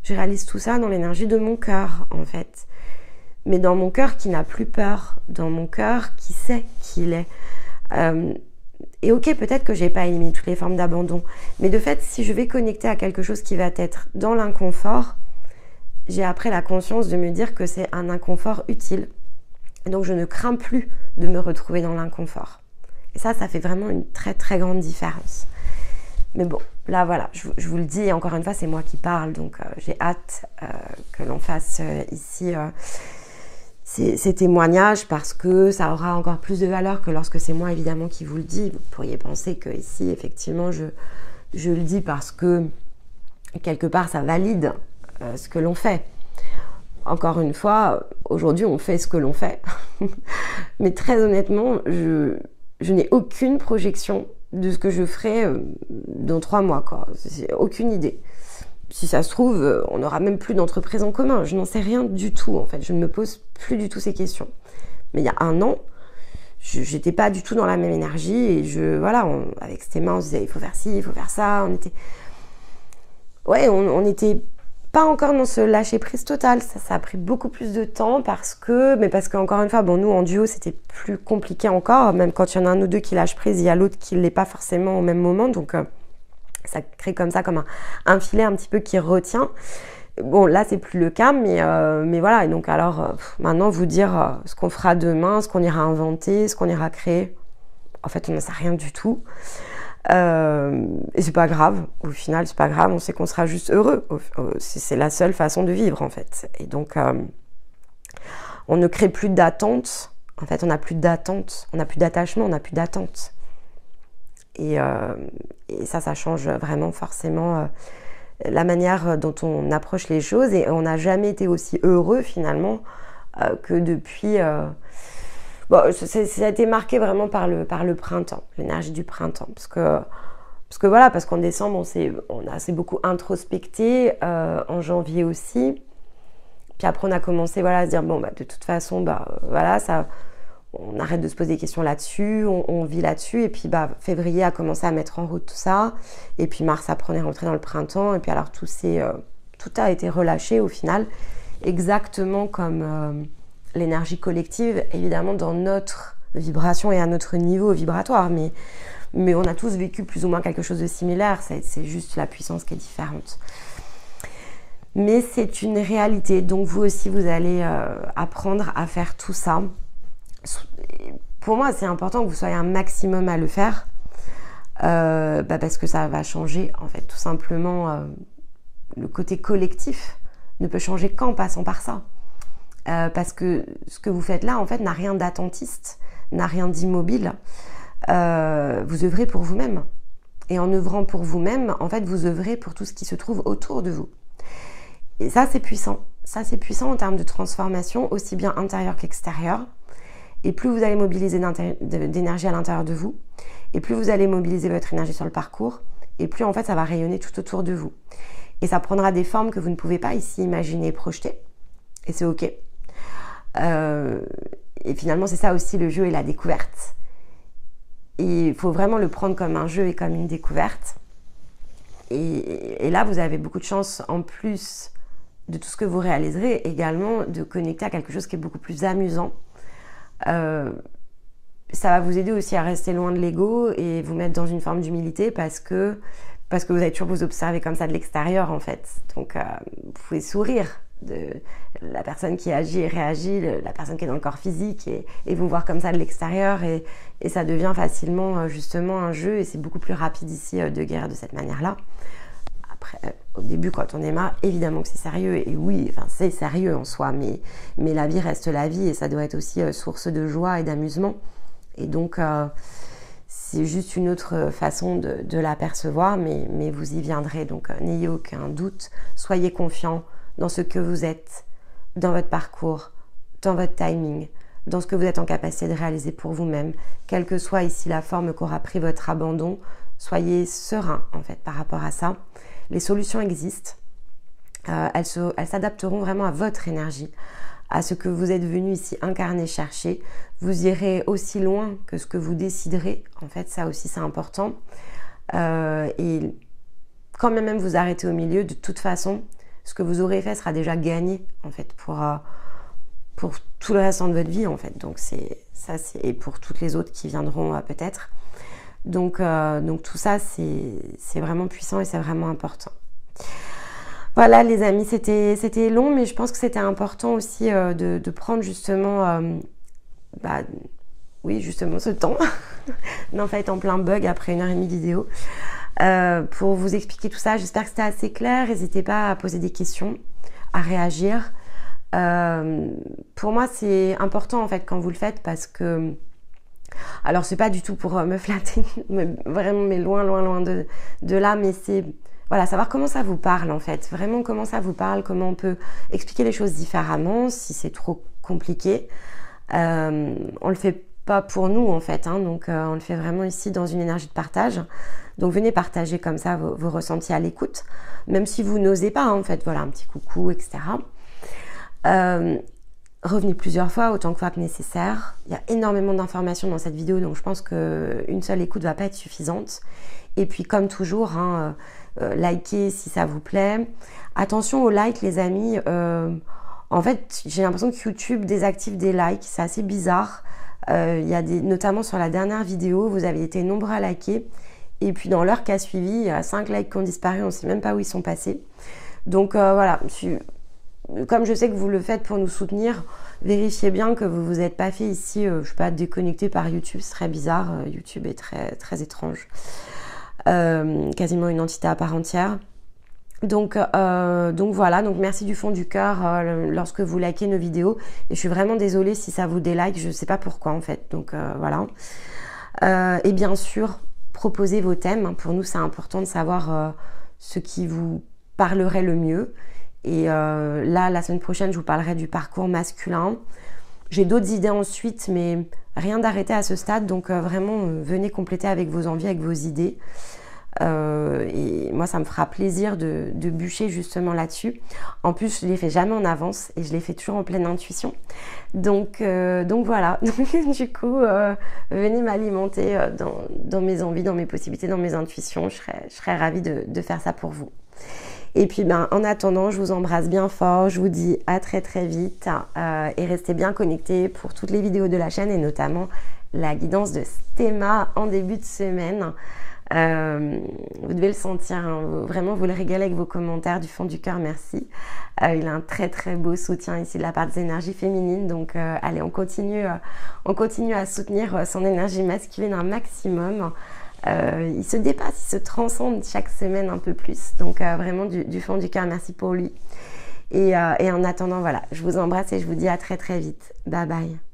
je réalise tout ça dans l'énergie de mon cœur, en fait. Mais dans mon cœur qui n'a plus peur, dans mon cœur qui sait qui il est. Et ok, peut-être que j'ai pas éliminé toutes les formes d'abandon, mais de fait, si je vais connecter à quelque chose qui va être dans l'inconfort, j'ai après la conscience de me dire que c'est un inconfort utile. Et donc, je ne crains plus de me retrouver dans l'inconfort. Et ça fait vraiment une très très grande différence. Mais bon, là voilà, je vous le dis, encore une fois, c'est moi qui parle, donc j'ai hâte que l'on fasse ici ces témoignages parce que ça aura encore plus de valeur que lorsque c'est moi évidemment qui vous le dis. Vous pourriez penser que ici, effectivement, je le dis parce que quelque part, ça valide ce que l'on fait. Encore une fois, aujourd'hui, on fait ce que l'on fait. Mais très honnêtement, je n'ai aucune projection de ce que je ferai dans 3 mois, quoi. C'est aucune idée. Si ça se trouve, on n'aura même plus d'entreprise en commun. Je n'en sais rien du tout, en fait. Je ne me pose plus du tout ces questions. Mais il y a 1 an, j'étais pas du tout dans la même énergie. Et avec Stéma, on se disait, il faut faire ci, il faut faire ça. On était pas encore dans ce lâcher prise total. Ça a pris beaucoup plus de temps parce qu'encore une fois, nous en duo, c'était plus compliqué encore. Même quand il y en a un ou deux qui lâchent prise, il y a l'autre qui l'est pas forcément au même moment. Donc, ça crée comme ça, comme un filet un petit peu qui retient. Bon, là, c'est plus le cas, mais voilà. Et donc, alors, maintenant, vous dire ce qu'on fera demain, ce qu'on ira inventer, ce qu'on ira créer, en fait, on n'en sait rien du tout. Et c'est pas grave, au final, c'est pas grave, on sait qu'on sera juste heureux. C'est la seule façon de vivre, en fait. Et donc, on ne crée plus d'attente. En fait, on n'a plus d'attente, on n'a plus d'attachement, on n'a plus d'attente. Et ça change vraiment forcément la manière dont on approche les choses. Et on n'a jamais été aussi heureux, finalement, que depuis... ça a été marqué vraiment par le printemps, l'énergie du printemps. Parce qu'en décembre, on a assez beaucoup introspecté, en janvier aussi. Puis après, on a commencé à se dire, de toute façon, on arrête de se poser des questions là-dessus, on vit là-dessus. Et puis, février a commencé à mettre en route tout ça. Et puis, mars, après, on est rentré dans le printemps. Et puis, alors, tout a été relâché au final, exactement comme... l'énergie collective, évidemment, dans notre vibration et à notre niveau vibratoire. Mais on a tous vécu plus ou moins quelque chose de similaire. C'est juste la puissance qui est différente. Mais c'est une réalité. Donc, vous aussi, vous allez apprendre à faire tout ça. Pour moi, c'est important que vous soyez un maximum à le faire. Parce que ça va changer, en fait, tout simplement. Le côté collectif ne peut changer qu'en passant par ça. Parce que ce que vous faites là, en fait, n'a rien d'attentiste, n'a rien d'immobile. Vous œuvrez pour vous-même. Et en œuvrant pour vous-même, en fait, vous œuvrez pour tout ce qui se trouve autour de vous. Et ça, c'est puissant. Ça, c'est puissant en termes de transformation, aussi bien intérieure qu'extérieure. Et plus vous allez mobiliser d'énergie à l'intérieur de vous, et plus vous allez mobiliser votre énergie sur le parcours, et plus en fait ça va rayonner tout autour de vous. Et ça prendra des formes que vous ne pouvez pas ici imaginer et projeter. Et c'est ok. Et finalement c'est ça aussi le jeu et la découverte. Et il faut vraiment le prendre comme un jeu et comme une découverte. Et là vous avez beaucoup de chance, en plus de tout ce que vous réaliserez, également de connecter à quelque chose qui est beaucoup plus amusant. Ça va vous aider aussi à rester loin de l'ego et vous mettre dans une forme d'humilité parce que vous allez toujours vous observer comme ça de l'extérieur en fait. Donc vous pouvez sourire de la personne qui agit et réagit, la personne qui est dans le corps physique et vous voir comme ça de l'extérieur et ça devient facilement justement un jeu et c'est beaucoup plus rapide ici de guérir de cette manière-là. Après, au début, quand on démarre, évidemment que c'est sérieux. Et oui, enfin, c'est sérieux en soi, mais la vie reste la vie et ça doit être aussi source de joie et d'amusement. Et donc, c'est juste une autre façon de l'apercevoir, mais vous y viendrez. Donc, n'ayez aucun doute. Soyez confiant dans ce que vous êtes, dans votre parcours, dans votre timing, dans ce que vous êtes en capacité de réaliser pour vous-même. Quelle que soit ici la forme qu'aura pris votre abandon, soyez serein en fait par rapport à ça. Les solutions existent, elles s'adapteront vraiment à votre énergie, à ce que vous êtes venu ici incarner, chercher. Vous irez aussi loin que ce que vous déciderez, en fait ça aussi c'est important. Et quand même vous arrêtez au milieu, de toute façon, ce que vous aurez fait sera déjà gagné en fait pour tout le restant de votre vie en fait. Donc et pour toutes les autres qui viendront peut-être. Donc tout ça, c'est vraiment puissant et c'est vraiment important. Voilà les amis, c'était long, mais je pense que c'était important aussi de prendre justement, justement ce temps, d'en fait en plein bug après 1h30 de vidéo, pour vous expliquer tout ça. J'espère que c'était assez clair. N'hésitez pas à poser des questions, à réagir. Pour moi, c'est important en fait quand vous le faites parce que alors c'est pas du tout pour me flatter, mais loin de là, mais c'est voilà, savoir comment ça vous parle en fait, vraiment comment ça vous parle, comment on peut expliquer les choses différemment si c'est trop compliqué. On le fait pas pour nous en fait, donc on le fait vraiment ici dans une énergie de partage. Donc venez partager comme ça vos ressentis à l'écoute, même si vous n'osez pas en fait, voilà, un petit coucou, etc. Revenez plusieurs fois, autant que fois que nécessaire. Il y a énormément d'informations dans cette vidéo, donc je pense qu'une seule écoute ne va pas être suffisante. Et puis comme toujours, likez si ça vous plaît. Attention aux likes les amis. En fait, j'ai l'impression que YouTube désactive des likes, c'est assez bizarre. Il y a notamment sur la dernière vidéo, vous avez été nombreux à liker. Et puis dans l'heure qui a suivi, il y a 5 likes qui ont disparu, on ne sait même pas où ils sont passés. Donc voilà, comme je sais que vous le faites pour nous soutenir, vérifiez bien que vous ne vous êtes pas fait ici, je ne sais pas, déconnecté par YouTube, c'est très bizarre, YouTube est très, très étrange, quasiment une entité à part entière. Donc voilà, donc merci du fond du cœur lorsque vous likez nos vidéos, et je suis vraiment désolée si ça vous délike, je ne sais pas pourquoi en fait, donc voilà. Et bien sûr, proposez vos thèmes, pour nous c'est important de savoir ce qui vous parlerait le mieux. Et là, la semaine prochaine, je vous parlerai du parcours masculin. J'ai d'autres idées ensuite, mais rien d'arrêté à ce stade. Donc vraiment, venez compléter avec vos envies, avec vos idées. Et moi, ça me fera plaisir de bûcher justement là-dessus. En plus, je ne les fais jamais en avance et je les fais toujours en pleine intuition. Donc voilà. Du coup, venez m'alimenter dans mes envies, dans mes possibilités, dans mes intuitions. Je serais ravie de faire ça pour vous. Et puis en attendant, je vous embrasse bien fort, je vous dis à très très vite et restez bien connectés pour toutes les vidéos de la chaîne et notamment la guidance de Stéma en début de semaine. Vous devez le sentir, vraiment vous le régalez avec vos commentaires du fond du cœur, merci. Il a un très très beau soutien ici de la part des énergies féminines, donc allez, on continue à soutenir son énergie masculine un maximum. Il se dépasse, il se transcende chaque semaine un peu plus. Donc vraiment du fond du cœur, merci pour lui. Et en attendant, voilà, je vous embrasse et je vous dis à très très vite. Bye bye.